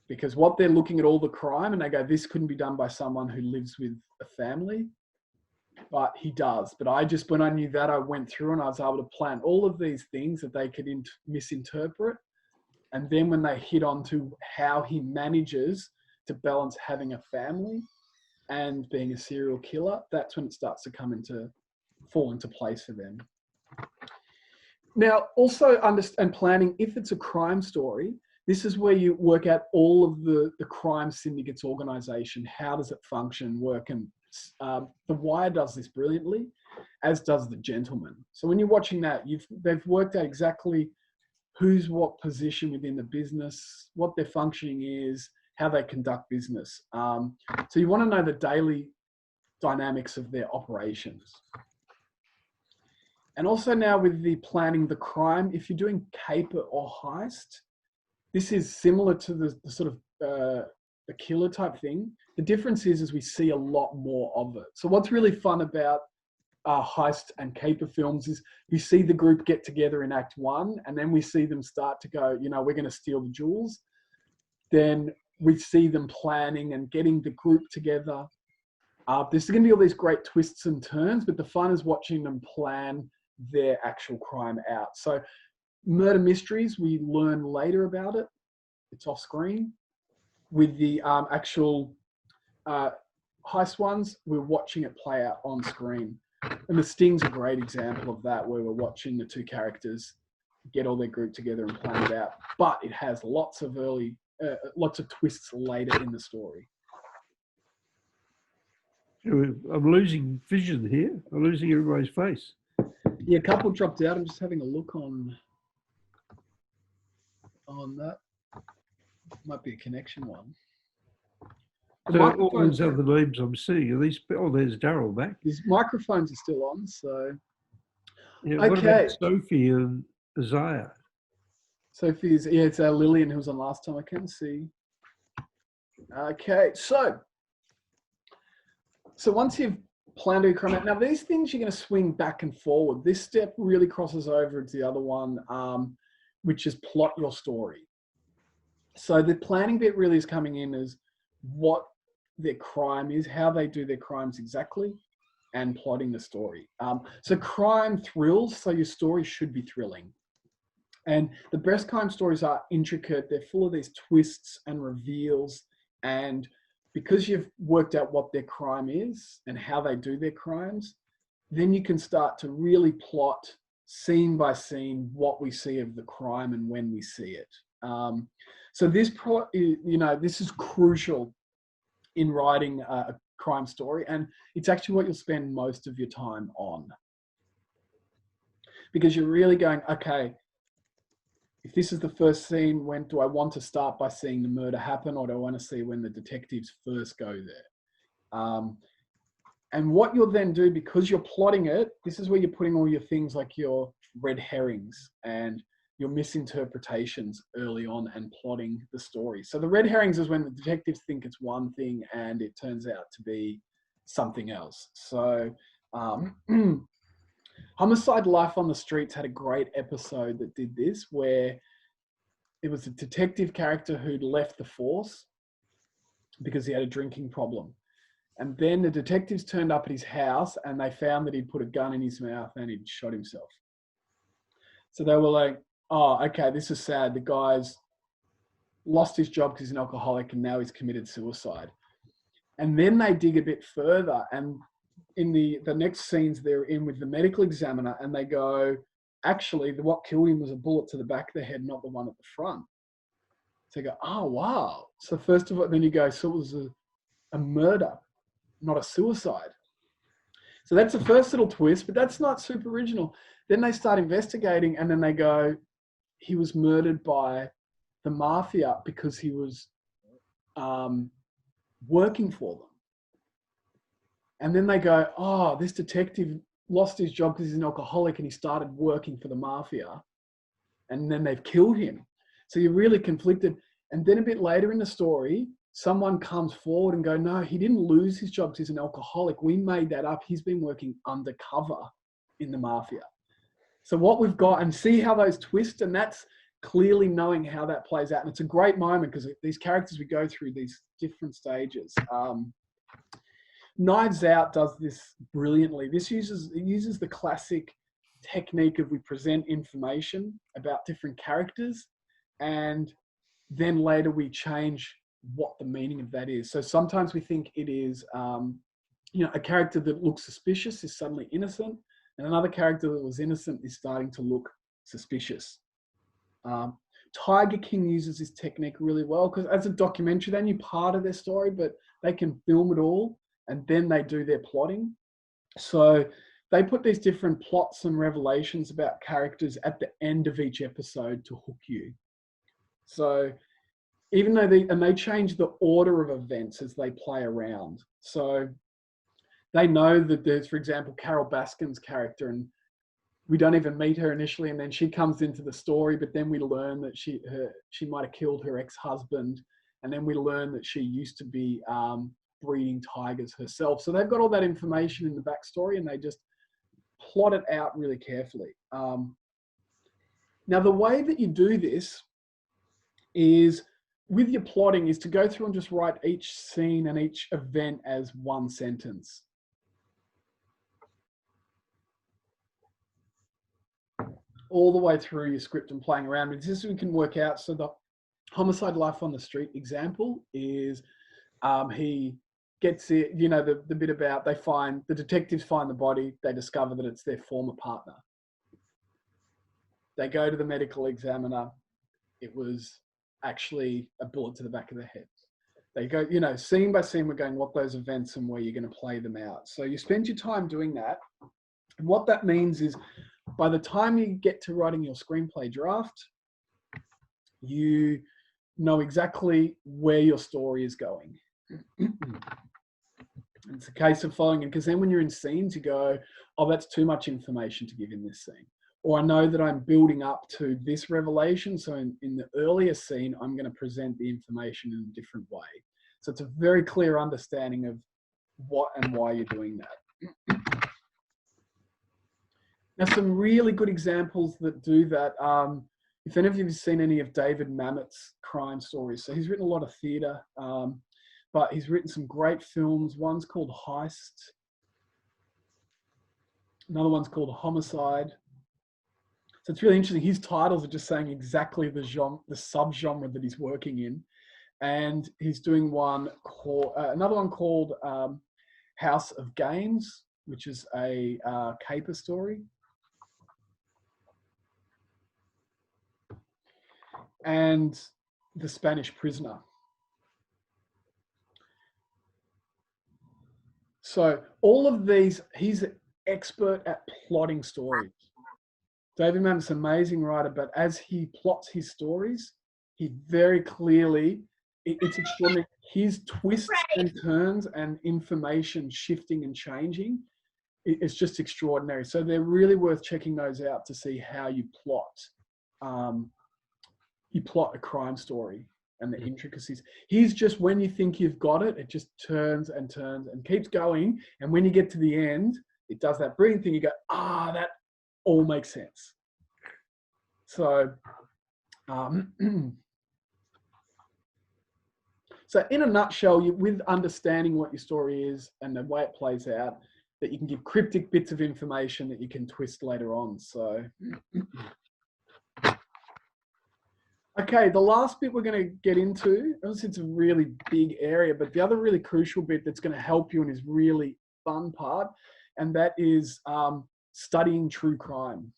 Speaker 1: Because what they're looking at all the crime and they go, this couldn't be done by someone who lives with a family, but he does. But when I knew that, I went through and I was able to plan all of these things that they could misinterpret. And then when they hit on to how he manages to balance having a family and being a serial killer, that's when it starts to fall into place for them. Now, also understand planning, if it's a crime story, this is where you work out all of the crime syndicate's organization. How does it function, work? And The Wire does this brilliantly, as does The Gentleman. So when you're watching that, they've worked out exactly who's what position within the business, what their functioning is, how they conduct business. So you want to know the daily dynamics of their operations. And also now with the planning the crime, if you're doing caper or heist, this is similar to the sort of the killer type thing. The difference is we see a lot more of it. So what's really fun about heist and caper films is you see the group get together in Act 1, and then we see them start to go, we're going to steal the jewels. Then we see them planning and getting the group together. There's going to be all these great twists and turns, but the fun is watching them plan their actual crime out. So murder mysteries, we learn later about it. It's off screen. With the actual heist ones, we're watching it play out on screen. And The Sting's a great example of that, where we're watching the two characters get all their group together and plan it out. But it has lots of twists later in the story.
Speaker 3: I'm losing vision here. I'm losing everybody's face.
Speaker 1: Yeah, a couple dropped out. I'm just having a look on that. Might be a connection one.
Speaker 3: So all those other names I'm seeing, are these? Oh, there's Daryl back.
Speaker 1: His microphones are still on, so.
Speaker 3: Yeah, what about Sophie and Isaiah?
Speaker 1: Sophie's, it's Lillian who was on last time. I can't see. Okay, so once you've planned your crime, now these things you're going to swing back and forward. This step really crosses over into the other one, which is plot your story. So the planning bit really is coming in as what their crime is, how they do their crimes exactly, and plotting the story. So crime thrills, so your story should be thrilling. And the best crime stories are intricate. They're full of these twists and reveals. And because you've worked out what their crime is and how they do their crimes, then you can start to really plot scene by scene what we see of the crime and when we see it. So this, this is crucial in writing a crime story, and it's actually what you'll spend most of your time on. Because you're really going, okay, if this is the first scene, when do I want to start by seeing the murder happen, or do I want to see when the detectives first go there? And what you'll then do, because you're plotting it, this is where you're putting all your things like your red herrings and your misinterpretations early on and plotting the story. So the red herrings is when the detectives think it's one thing and it turns out to be something else. So Homicide: Life on the Streets had a great episode that did this, where it was a detective character who'd left the force because he had a drinking problem. And then the detectives turned up at his house and they found that he'd put a gun in his mouth and he'd shot himself. So they were like, oh, okay, this is sad. The guy's lost his job because he's an alcoholic and now he's committed suicide. And then they dig a bit further, and in the next scenes they're in with the medical examiner, and they go, actually, what killed him was a bullet to the back of the head, not the one at the front. So you go, oh, wow. So first of all, then you go, so it was a murder, not a suicide. So that's the first little twist, but that's not super original. Then they start investigating, and then they go, he was murdered by the mafia because he was working for them. And then they go, oh, this detective lost his job because he's an alcoholic and he started working for the mafia. And then they've killed him. So you're really conflicted. And then a bit later in the story, someone comes forward and go, no, he didn't lose his job because he's an alcoholic. We made that up. He's been working undercover in the mafia. So what we've got, and see how those twist, and that's clearly knowing how that plays out. And it's a great moment because these characters, we go through these different stages. Knives Out does this brilliantly. It uses the classic technique of we present information about different characters, and then later we change what the meaning of that is. So sometimes we think it is, a character that looks suspicious is suddenly innocent, and another character that was innocent is starting to look suspicious. Tiger King uses this technique really well because as a documentary, they knew part of their story, but they can film it all and then they do their plotting. So they put these different plots and revelations about characters at the end of each episode to hook you. So even though they change the order of events as they play around. So they know that there's, for example, Carol Baskin's character, and we don't even meet her initially, and then she comes into the story, but then we learn that she might have killed her ex-husband, and then we learn that she used to be breeding tigers herself. So they've got all that information in the backstory, and they just plot it out really carefully. Now, the way that you do this is with your plotting is to go through and just write each scene and each event as one sentence. All the way through your script and playing around with this, we can work out. So the Homicide: Life on the Street example is he gets it, the bit about the detectives find the body, they discover that it's their former partner. They go to the medical examiner, it was actually a bullet to the back of the head. They go, scene by scene, we're going what those events and where you're going to play them out. So you spend your time doing that. And what that means is by the time you get to writing your screenplay draft, you know exactly where your story is going. It's a case of following it, because then when you're in scenes, you go, oh, that's too much information to give in this scene. Or I know that I'm building up to this revelation. So in the earlier scene, I'm going to present the information in a different way. So it's a very clear understanding of what and why you're doing that. Now, some really good examples that do that. If any of you have seen any of David Mamet's crime stories, so he's written a lot of theatre, but he's written some great films. One's called Heist. Another one's called Homicide. So it's really interesting. His titles are just saying exactly the genre, the subgenre that he's working in. And he's doing one called, another one called House of Games, which is a caper story. And The Spanish Prisoner. So all of these, he's an expert at plotting stories. David Mamet's an amazing writer, but as he plots his stories, he very clearly, it's extraordinary. His twists and turns and information shifting and changing, it's just extraordinary. So they're really worth checking those out to see how you plot. You plot a crime story and the intricacies. He's just, when you think you've got it, it just turns and turns and keeps going. And when you get to the end, it does that brilliant thing. You go, that all makes sense. So, so in a nutshell, with understanding what your story is and the way it plays out, that you can give cryptic bits of information that you can twist later on. So, okay, the last bit we're going to get into, obviously it's a really big area, but the other really crucial bit that's going to help you and is really fun part, and that is studying true crime.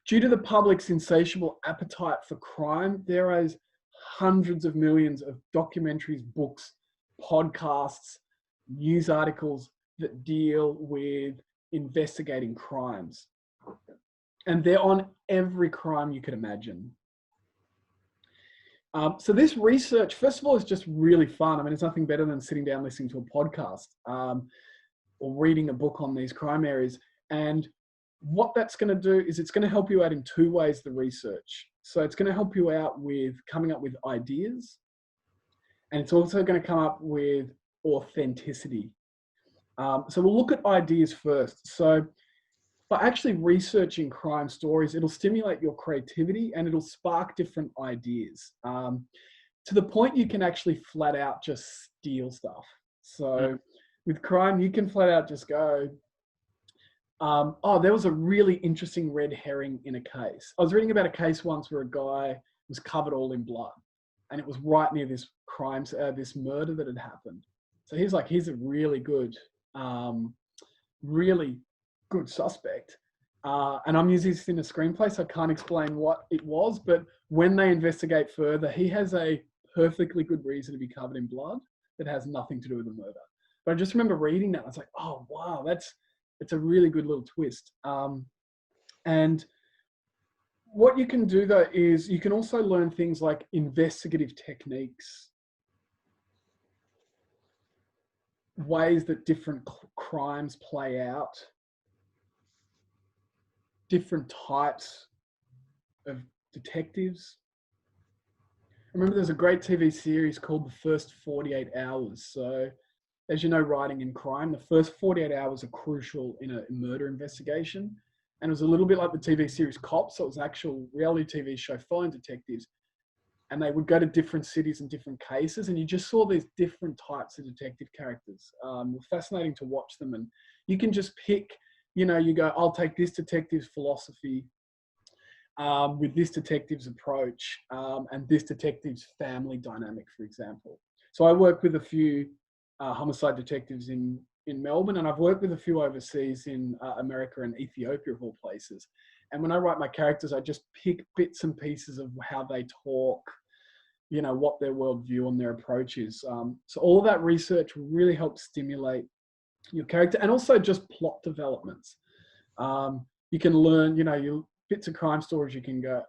Speaker 1: Due to the public's insatiable appetite for crime, there is hundreds of millions of documentaries, books, podcasts, news articles that deal with investigating crimes. And they're on every crime you could imagine. So this research, first of all, is just really fun. I mean, it's nothing better than sitting down listening to a podcast or reading a book on these crime areas. And what that's going to do is it's going to help you out in two ways, the research. So it's going to help you out with coming up with ideas. And it's also going to come up with authenticity. So we'll look at ideas first. So by actually researching crime stories, it'll stimulate your creativity and it'll spark different ideas to the point you can actually flat out just steal stuff. So with crime, you can flat out just go, there was a really interesting red herring in a case. I was reading about a case once where a guy was covered all in blood and it was right near this this murder that had happened. So he's a really good, really good suspect. And I'm using this in a screenplay, so I can't explain what it was, but when they investigate further, he has a perfectly good reason to be covered in blood that has nothing to do with the murder. But I just remember reading that. I was like, oh, wow, it's a really good little twist. And what you can do though is you can also learn things like investigative techniques, ways that different crimes play out, different types of detectives. I remember there's a great TV series called The First 48 Hours. So as you know, writing in crime, the first 48 hours are crucial in a murder investigation. And it was a little bit like the TV series Cops. So it was an actual reality TV show following detectives. And they would go to different cities and different cases. And you just saw these different types of detective characters. It was fascinating to watch them. And you can just pick, you go, I'll take this detective's philosophy with this detective's approach and this detective's family dynamic, for example. So I work with a few homicide detectives in Melbourne, and I've worked with a few overseas in America and Ethiopia, of all places. And when I write my characters, I just pick bits and pieces of how they talk, what their worldview and their approach is. So all of that research really helps stimulate your character, and also just plot developments. You can learn, your bits of crime stories, you can go,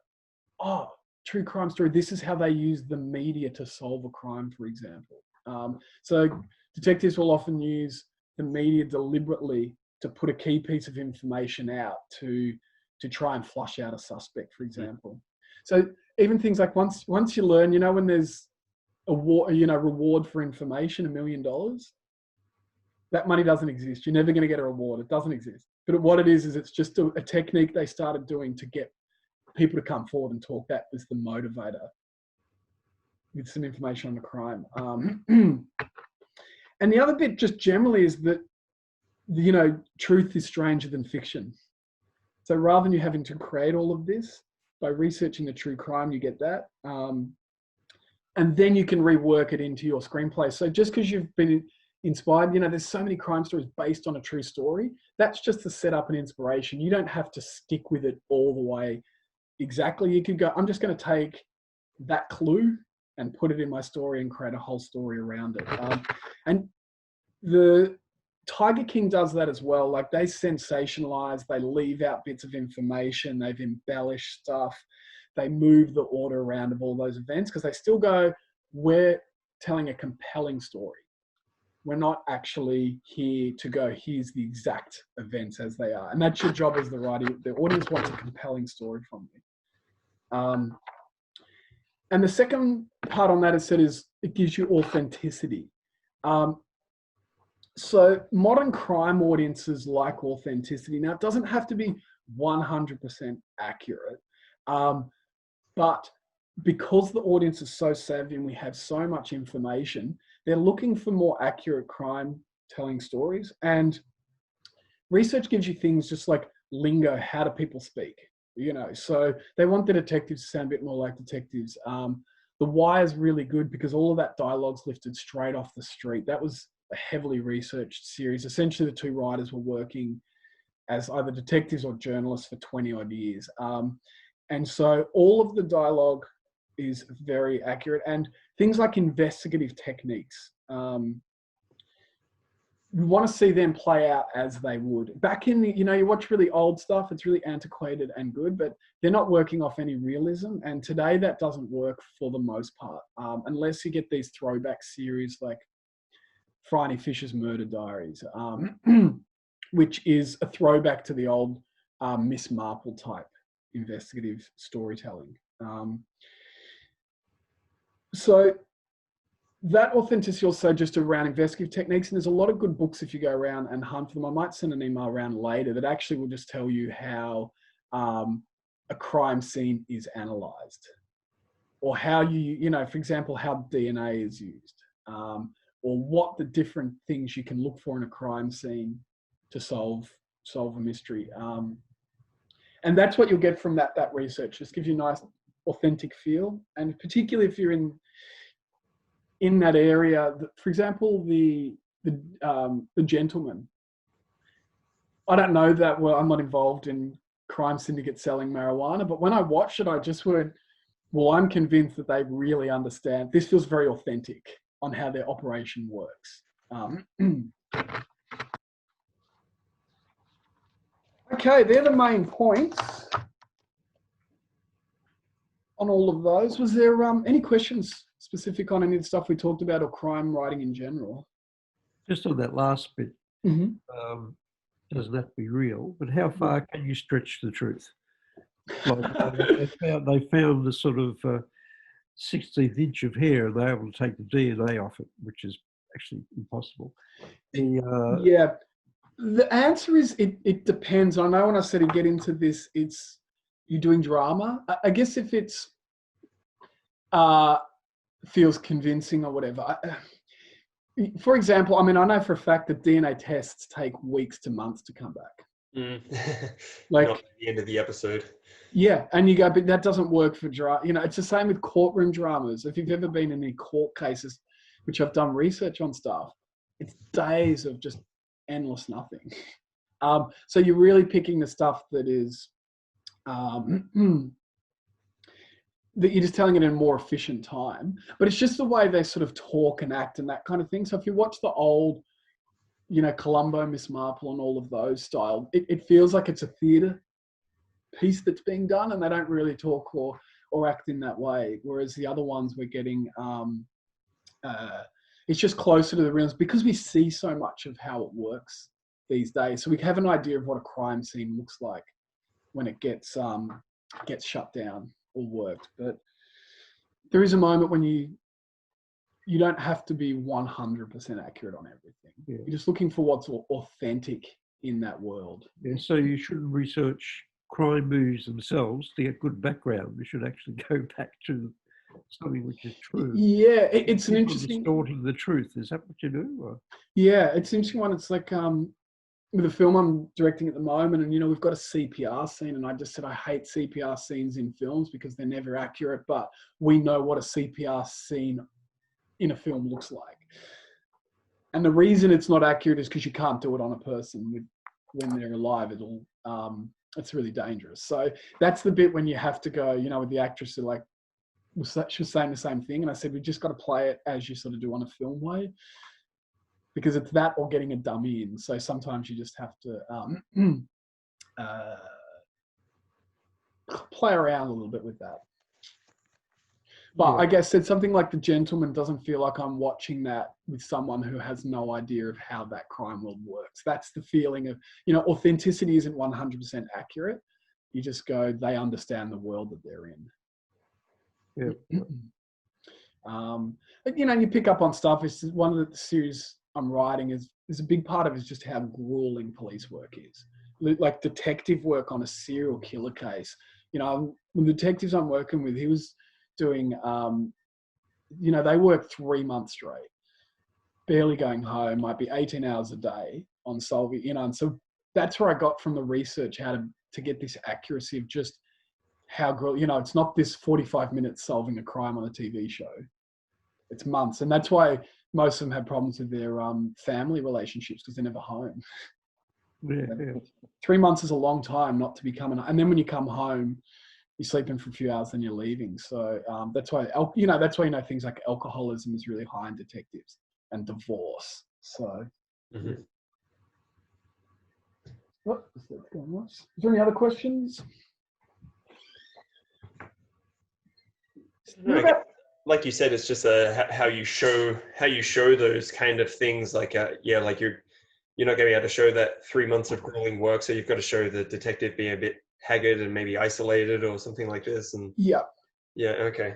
Speaker 1: oh, true crime story, this is how they use the media to solve a crime, for example. So detectives will often use the media deliberately to put a key piece of information out to try and flush out a suspect, for example. So even things like once you learn, when there's award, reward for information, $1 million. That money doesn't exist. You're never going to get a reward. It doesn't exist. But what it is it's just a technique they started doing to get people to come forward and talk. That was the motivator, with some information on the crime. And the other bit just generally is that, truth is stranger than fiction. So rather than you having to create all of this, by researching the true crime, you get that. And then you can rework it into your screenplay. So just because you've been inspired, there's so many crime stories based on a true story. That's just the setup and inspiration. You don't have to stick with it all the way exactly. You could go, I'm just going to take that clue and put it in my story and create a whole story around it. And the Tiger King does that as well. Like, they sensationalize, they leave out bits of information, they've embellished stuff, they move the order around of all those events, because they still go, we're telling a compelling story. We're not actually here to go, here's the exact events as they are. And that's your job as the writer. The audience wants a compelling story from you. And the second part on that is it gives you authenticity. So modern crime audiences like authenticity. Now, it doesn't have to be 100% accurate, but because the audience is so savvy and we have so much information, they're looking for more accurate crime telling stories. And research gives you things just like lingo. How do people speak? So they want the detectives to sound a bit more like detectives. The Wire is really good because all of that dialogue's lifted straight off the street. That was a heavily researched series. Essentially, the two writers were working as either detectives or journalists for 20 odd years. And so all of the dialogue is very accurate, and things like investigative techniques. We want to see them play out as they would. Back in the, you watch really old stuff, it's really antiquated and good, but they're not working off any realism. And today that doesn't work for the most part, unless you get these throwback series like Phryne Fisher's Murder Diaries, which is a throwback to the old Miss Marple type investigative storytelling. So that authenticity also just around investigative techniques, and there's a lot of good books if you go around and hunt for them. I might send an email around later that actually will just tell you how a crime scene is analyzed, or how for example, how DNA is used, or what the different things you can look for in a crime scene to solve a mystery. And that's what you'll get from that research. Just gives you a nice authentic feel, and particularly if you're in that area. For example, the Gentleman. I don't know that well. I'm not involved in crime syndicates selling marijuana, but when I watched it, I just went, well, I'm convinced that they really understand. This feels very authentic on how their operation works. Okay, they're the main points on all of those. Was there any questions specific on any of the stuff we talked about, or crime writing in general?
Speaker 3: Just on that last bit, doesn't have to be real, but how far can you stretch the truth? Like they found the sort of 16th inch of hair, and they're able to take the DNA off it, which is actually impossible.
Speaker 1: Yeah, the answer is it depends. I know when I said to get into this, it's you're doing drama. I guess if it's feels convincing or whatever. For example, I know for a fact that DNA tests take weeks to months to come back.
Speaker 2: Like not at the end of the episode.
Speaker 1: Yeah, and you go, but that doesn't work for drama. It's the same with courtroom dramas. If you've ever been in any court cases, which I've done research on stuff, it's days of just endless nothing. So you're really picking the stuff that is that you're just telling it in a more efficient time. But it's just the way they sort of talk and act and that kind of thing. So if you watch the old, Columbo, Miss Marple and all of those style, it feels like it's a theatre piece that's being done, and they don't really talk or act in that way. Whereas the other ones we're getting, it's just closer to the realms because we see so much of how it works these days. So we have an idea of what a crime scene looks like when it gets shut down or worked. But there is a moment when you you don't have to be 100% accurate on everything.
Speaker 3: Yeah.
Speaker 1: You're just looking for what's authentic in that world.
Speaker 3: Yeah, so you shouldn't research crime movies themselves to get good background. You should actually go back to something which is true.
Speaker 1: Yeah, it's an
Speaker 3: People
Speaker 1: interesting...
Speaker 3: distorting the truth. Is that what you do? Or?
Speaker 1: Yeah, it's an interesting one. It's like with a film I'm directing at the moment, and, you know, we've got a CPR scene, and I just said I hate CPR scenes in films because they're never accurate, but we know what a CPR scene in a film looks like. And the reason it's not accurate is because you can't do it on a person when they're alive. It's really dangerous. So that's the bit when you have to go, you know, with the actress, like, she was saying the same thing. And I said, we just got to play it as you sort of do on a film way, because it's that or getting a dummy in. So sometimes you just have to play around a little bit with that. But
Speaker 3: Yeah.
Speaker 1: I guess it's something like The Gentleman doesn't feel like I'm watching that with someone who has no idea of how that crime world works. That's the feeling of, you know, authenticity isn't 100% accurate. You just go, they understand the world that they're in.
Speaker 3: Yeah.
Speaker 1: But, you know, you pick up on stuff. It's one of the series I'm writing is a big part of it is just how grueling police work is. Like detective work on a serial killer case. You know, the detectives I'm working with, he was doing, you know, they work 3 months straight, barely going home, might be 18 hours a day on solving, you know, and so that's where I got from the research how to get this accuracy of just how, you know, it's not this 45 minutes solving a crime on a TV show. It's months. And that's why most of them have problems with their family relationships, because they're never home.
Speaker 3: Yeah, yeah.
Speaker 1: 3 months is a long time not to be coming. And then when you come home, you're sleeping for a few hours, then you're leaving. So that's why, you know, things like alcoholism is really high in detectives, and divorce. So, what is that going on? Is there any other questions?
Speaker 2: Like you said, it's just how you show those kind of things. Like yeah, like you're not going to be able to show that 3 months of grueling work, so you've got to show the detective being a bit haggard and maybe isolated or something like this. And
Speaker 1: yeah,
Speaker 2: okay.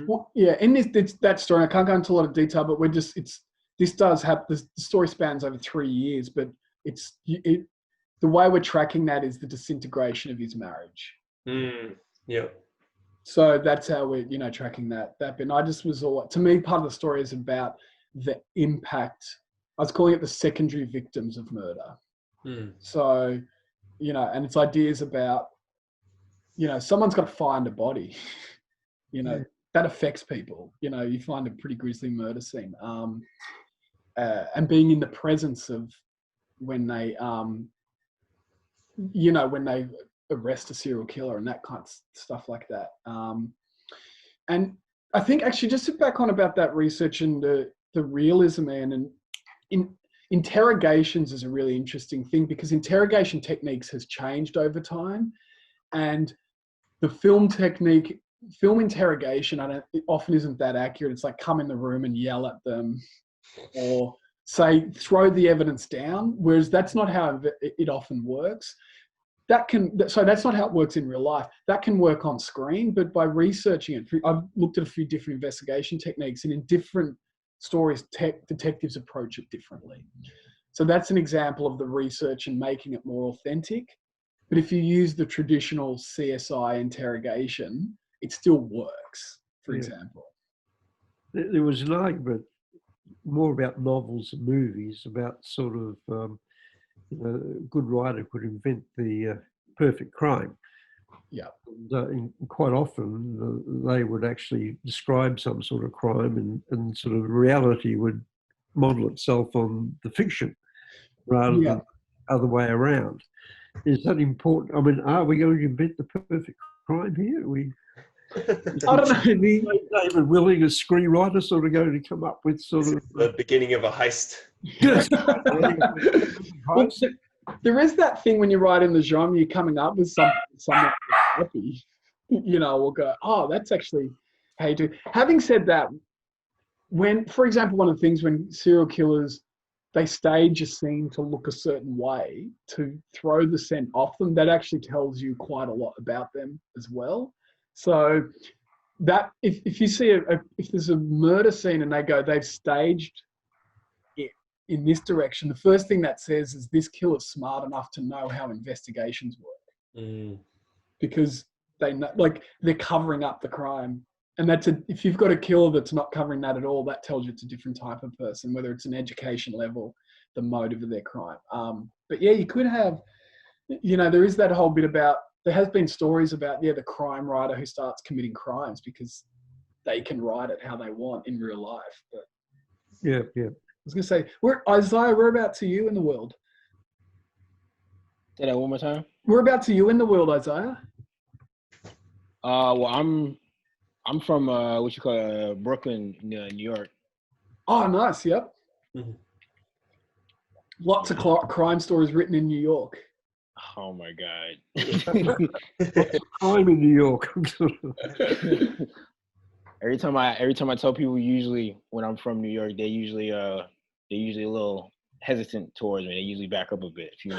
Speaker 1: Well, yeah, in that story, I can't go into a lot of detail, but this does have, the story spans over 3 years, but the way we're tracking that is the disintegration of his marriage.
Speaker 2: Yeah.
Speaker 1: So that's how we're, you know, tracking that bit. And I just was to me, part of the story is about the impact. I was calling it the secondary victims of murder. So, you know, and it's ideas about, you know, someone's got to find a body, you know, that affects people. You know, you find a pretty grisly murder scene, and being in the presence of when they, you know, when they arrest a serial killer and that kind of stuff like that. And I think actually just to back on about that research and the realism, and interrogations is a really interesting thing, because interrogation techniques has changed over time, and the film interrogation, it often isn't that accurate. It's like come in the room and yell at them, or say throw the evidence down, whereas that's not how it often works. So that's not how it works in real life. That can work on screen, but by researching it, I've looked at a few different investigation techniques, and in different stories, detectives approach it differently. So that's an example of the research and making it more authentic. But if you use the traditional CSI interrogation, it still works, for example.
Speaker 3: There was an argument more about novels and movies about sort of, you know, a good writer could invent the perfect crime.
Speaker 1: Yeah.
Speaker 3: And quite often they would actually describe some sort of crime, and sort of reality would model itself on the fiction rather than other way around. Is that important? I mean, are we going to invent the perfect crime here?
Speaker 1: I don't know.
Speaker 3: David Willing, a screenwriter, sort of going to come up with sort of
Speaker 2: the beginning of a heist.
Speaker 1: Well, there is that thing when you write in the genre, you're coming up with something happy, you know, we'll go, oh, that's actually how you do. Having said that, when, for example, one of the things when serial killers, they stage a scene to look a certain way to throw the scent off them, that actually tells you quite a lot about them as well. So that if you see if there's a murder scene and they've staged it in this direction, the first thing that says is this killer's smart enough to know how investigations work, because they know, like, they're covering up the crime. And if you've got a killer that's not covering that at all, that tells you it's a different type of person, whether it's an education level, the motive of their crime. But yeah, you could have, there is that whole bit about, there has been stories about, the crime writer who starts committing crimes because they can write it how they want in real life. But
Speaker 3: Yeah.
Speaker 1: I was going to say, Isaiah, whereabouts are you in the world?
Speaker 4: Say that one more time.
Speaker 1: Whereabouts are you in the world, Isaiah?
Speaker 4: Well, I'm from what you call Brooklyn, New York.
Speaker 1: Oh, nice. Yep.
Speaker 2: Mm-hmm.
Speaker 1: Lots of crime stories written in New York.
Speaker 4: Oh my God.
Speaker 3: I'm in New York.
Speaker 4: Every time I tell people, usually when I'm from New York, they're usually a little hesitant towards me. They usually back up a bit. If you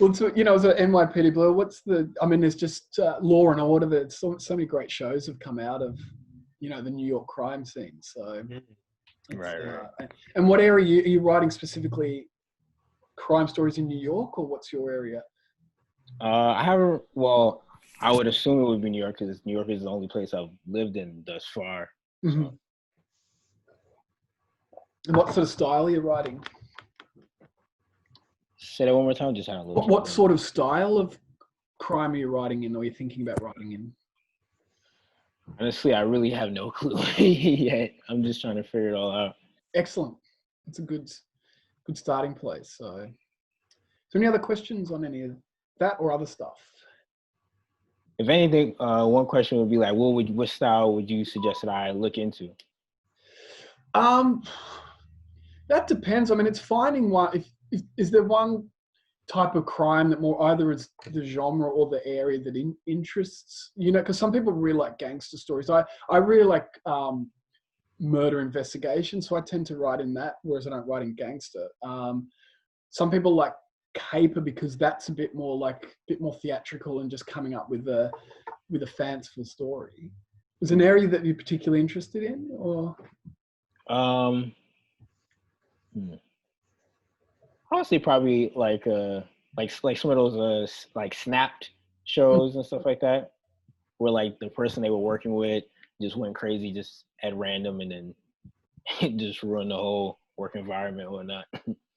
Speaker 1: Well, so, as an NYPD Blue, there's just Law and Order. There's so many great shows have come out of, the New York crime scene. So,
Speaker 4: right.
Speaker 1: And what area are you writing specifically? Crime stories in New York, or what's your area?
Speaker 4: I haven't. Well, I would assume it would be New York because New York is the only place I've lived in thus far.
Speaker 1: Mm-hmm.
Speaker 4: So.
Speaker 1: And what sort of style are you writing?
Speaker 4: Say that one more time. Just had a little.
Speaker 1: What sort of style of crime are you writing in, or are you thinking about writing in?
Speaker 4: Honestly, I really have no clue yet. I'm just trying to figure it all out.
Speaker 1: Excellent. It's a good starting place. So any other questions on any of that or other stuff?
Speaker 4: If anything, one question would be like, what style would you suggest that I look into?
Speaker 1: That depends. It's finding one. Is there one type of crime that more either is the genre or the area that interests, because some people really like gangster stories. I really like murder investigation, so I tend to write in that, whereas I don't write in gangster. Some people like caper because that's a bit more theatrical and just coming up with a fanciful story. Is an area that you're particularly interested in, or?
Speaker 4: Honestly, probably like some of those like snapped shows and stuff like that, where like the person they were working with just went crazy just at random and then just ruined the whole work environment or whatnot.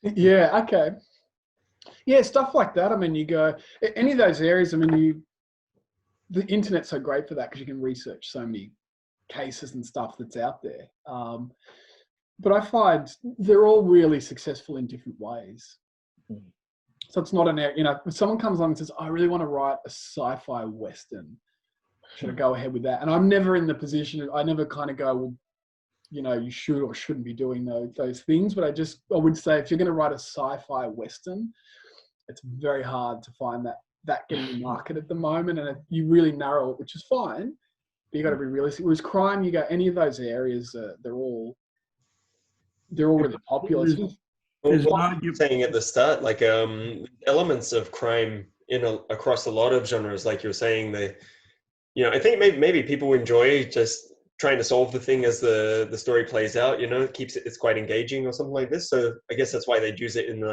Speaker 1: Yeah. Okay. Yeah, stuff like that. You go any of those areas. The internet's so great for that because you can research so many cases and stuff that's out there. But I find they're all really successful in different ways. So it's not an area, if someone comes along and says, I really want to write a sci-fi Western, should I go ahead with that? And I'm never in the position, I never kind of go, well, you should or shouldn't be doing those things. But I would say if you're going to write a sci-fi Western, it's very hard to find that getting the market at the moment. And you really narrow it, which is fine, but you got to be realistic. Whereas crime, you go any of those areas, they're all really popular.
Speaker 2: Well, what you were saying at the start, like elements of crime across a lot of genres, like you're saying, I think maybe people enjoy just trying to solve the thing as the story plays out. It's quite engaging or something like this. So I guess that's why they'd use it in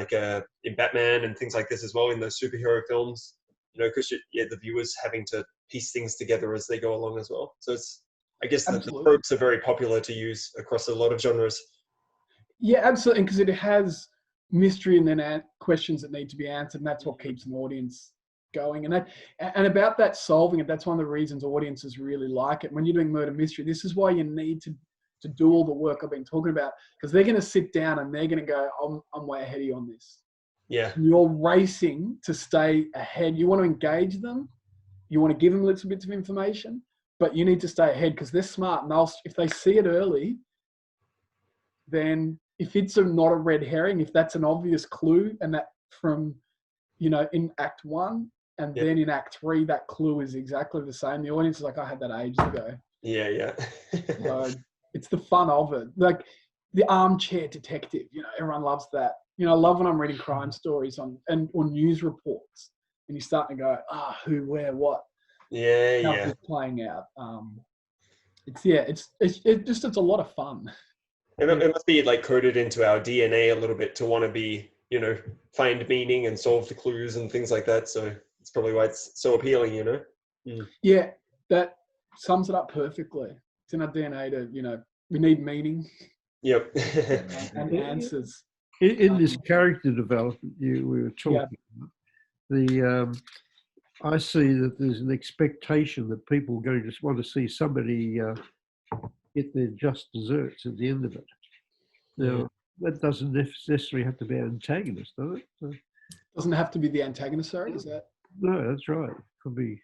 Speaker 2: in Batman and things like this as well, in those superhero films. Because the viewers having to piece things together as they go along as well. So I guess the tropes are very popular to use across a lot of genres.
Speaker 1: Yeah, absolutely, because it has mystery and then questions that need to be answered, and that's what keeps an audience going. And about that solving it, that's one of the reasons audiences really like it. When you're doing murder mystery, this is why you need to do all the work I've been talking about, because they're going to sit down and they're going to go, I'm way ahead of you on this.
Speaker 2: Yeah.
Speaker 1: And you're racing to stay ahead. You want to engage them. You want to give them little bits of information, but you need to stay ahead because they're smart. And if they see it early, then if it's not a red herring, if that's an obvious clue, and that from, in Act 1 and then in Act 3, that clue is exactly the same, the audience is like, I had that ages ago.
Speaker 2: Yeah.
Speaker 1: So it's the fun of it. Like the armchair detective, everyone loves that. I love when I'm reading crime stories or news reports and you're starting to go, who, where, what.
Speaker 2: Yeah,
Speaker 1: how
Speaker 2: yeah.
Speaker 1: it's playing out. It's a lot of fun.
Speaker 2: It must be like coded into our DNA a little bit to want to be, find meaning and solve the clues and things like that. So it's probably why it's so appealing,
Speaker 1: Yeah, that sums it up perfectly. It's in our DNA to, we need meaning
Speaker 2: Yep.
Speaker 1: and answers.
Speaker 3: In this character development we were talking about, I see that there's an expectation that people are going to want to see somebody get their just desserts at the end of it. Now, that doesn't necessarily have to be an antagonist, does it? So,
Speaker 1: Doesn't have to be the antagonist, sorry, is that?
Speaker 3: no, that's right. Could be.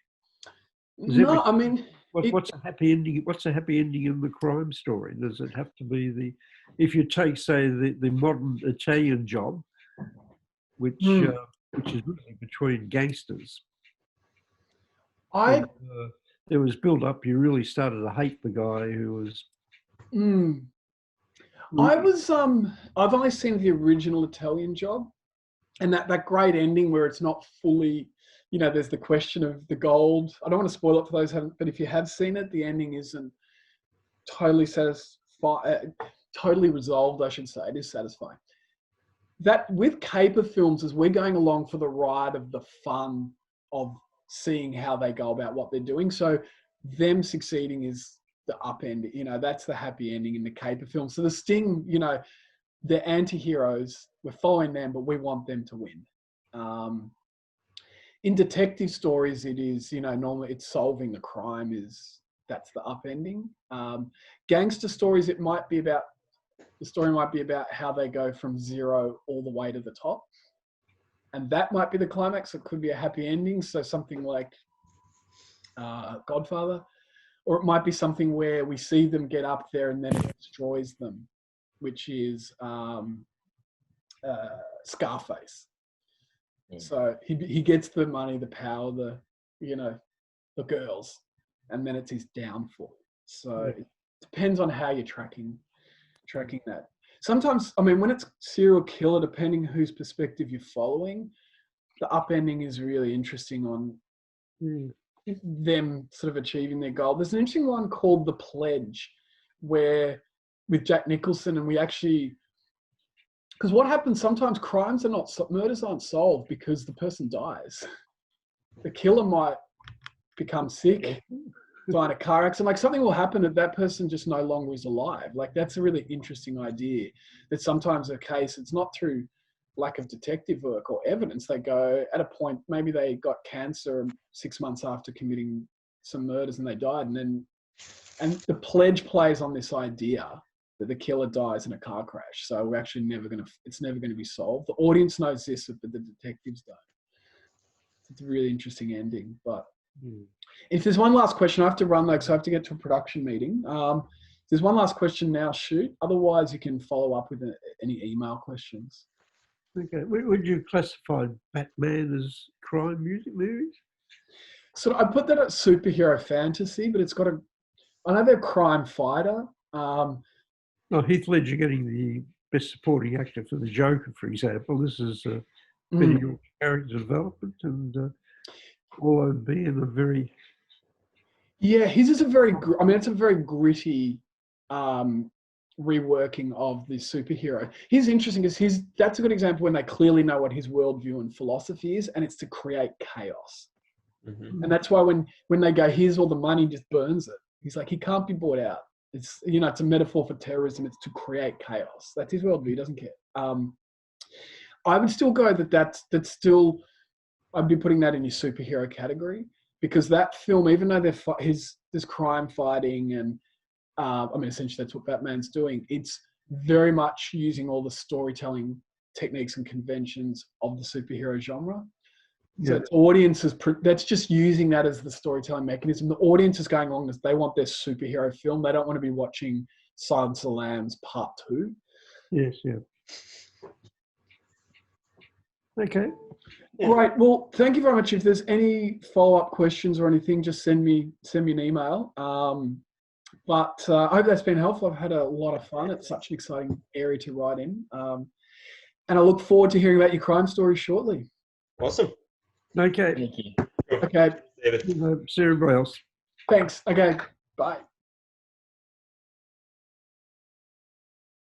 Speaker 1: No, I mean...
Speaker 3: What's a happy ending? What's a happy ending in the crime story? Does it have to be if you take, say, the modern Italian Job, which is really between gangsters? There was build up. You really started to hate the guy who was.
Speaker 1: I've only seen the original Italian Job, and that great ending where it's not fully. There's the question of the gold. I don't want to spoil it for those who haven't, but if you have seen it, the ending isn't totally totally resolved, I should say. It is satisfying. That with caper films, as we're going along for the ride of the fun of seeing how they go about what they're doing. So them succeeding is the upend, that's the happy ending in the caper film. So the Sting, the anti-heroes, we're following them, but we want them to win. In detective stories, it is, normally it's solving the crime that's the upending. Gangster stories, the story might be about how they go from zero all the way to the top. And that might be the climax. It could be a happy ending. So something like Godfather, or it might be something where we see them get up there and then it destroys them, which is Scarface. So he gets the money, the power, the girls, and then it's his downfall. So it depends on how you're tracking that. Sometimes, I mean, when it's serial killer, depending whose perspective you're following, the upending is really interesting on them sort of achieving their goal. There's an interesting one called The Pledge, where with Jack Nicholson, and we actually. Because what happens sometimes, murders aren't solved because the person dies. The killer might become sick, die in a car accident. Like something will happen that person just no longer is alive. Like that's a really interesting idea. That sometimes a case, it's not through lack of detective work or evidence. They go at a point, maybe they got cancer 6 months after committing some murders and they died. And The Pledge plays on this idea that the killer dies in a car crash. So we're actually it's never going to be solved. The audience knows this, but the detectives don't. It's a really interesting ending. But if there's one last question, I have to run though, because I have to get to a production meeting. If there's one last question now, shoot. Otherwise, you can follow up with any email questions.
Speaker 3: Okay. Would you classify Batman as crime music movies?
Speaker 1: So I put that at superhero fantasy, but it's got I know they're crime fighter.
Speaker 3: Heath Ledger getting the best supporting actor for the Joker, for example. This is bit of your character development, and although being a very
Speaker 1: his is it's a very gritty reworking of the superhero. He's interesting because that's a good example when they clearly know what his worldview and philosophy is, and it's to create chaos. And that's why when they go, here's all the money, just burns it. He's like, he can't be bought out. It's it's a metaphor for terrorism. It's to create chaos. That's his worldview. He doesn't care. I would still go that's still. I'd be putting that in your superhero category, because that film, even though there's crime fighting and essentially that's what Batman's doing. It's very much using all the storytelling techniques and conventions of the superhero genre. So audiences, that's just using that as the storytelling mechanism. The audience is going along as they want their superhero film. They don't want to be watching Silence of the Lambs Part 2.
Speaker 3: Yes, yeah. Okay.
Speaker 1: Right. Well, thank you very much. If there's any follow-up questions or anything, just send me an email. But I hope that's been helpful. I've had a lot of fun. It's such an exciting area to write in. And I look forward to hearing about your crime stories shortly.
Speaker 2: Awesome.
Speaker 3: Okay.
Speaker 4: Thank you.
Speaker 1: Okay.
Speaker 2: David.
Speaker 3: See everybody else.
Speaker 1: Thanks. Okay. Bye.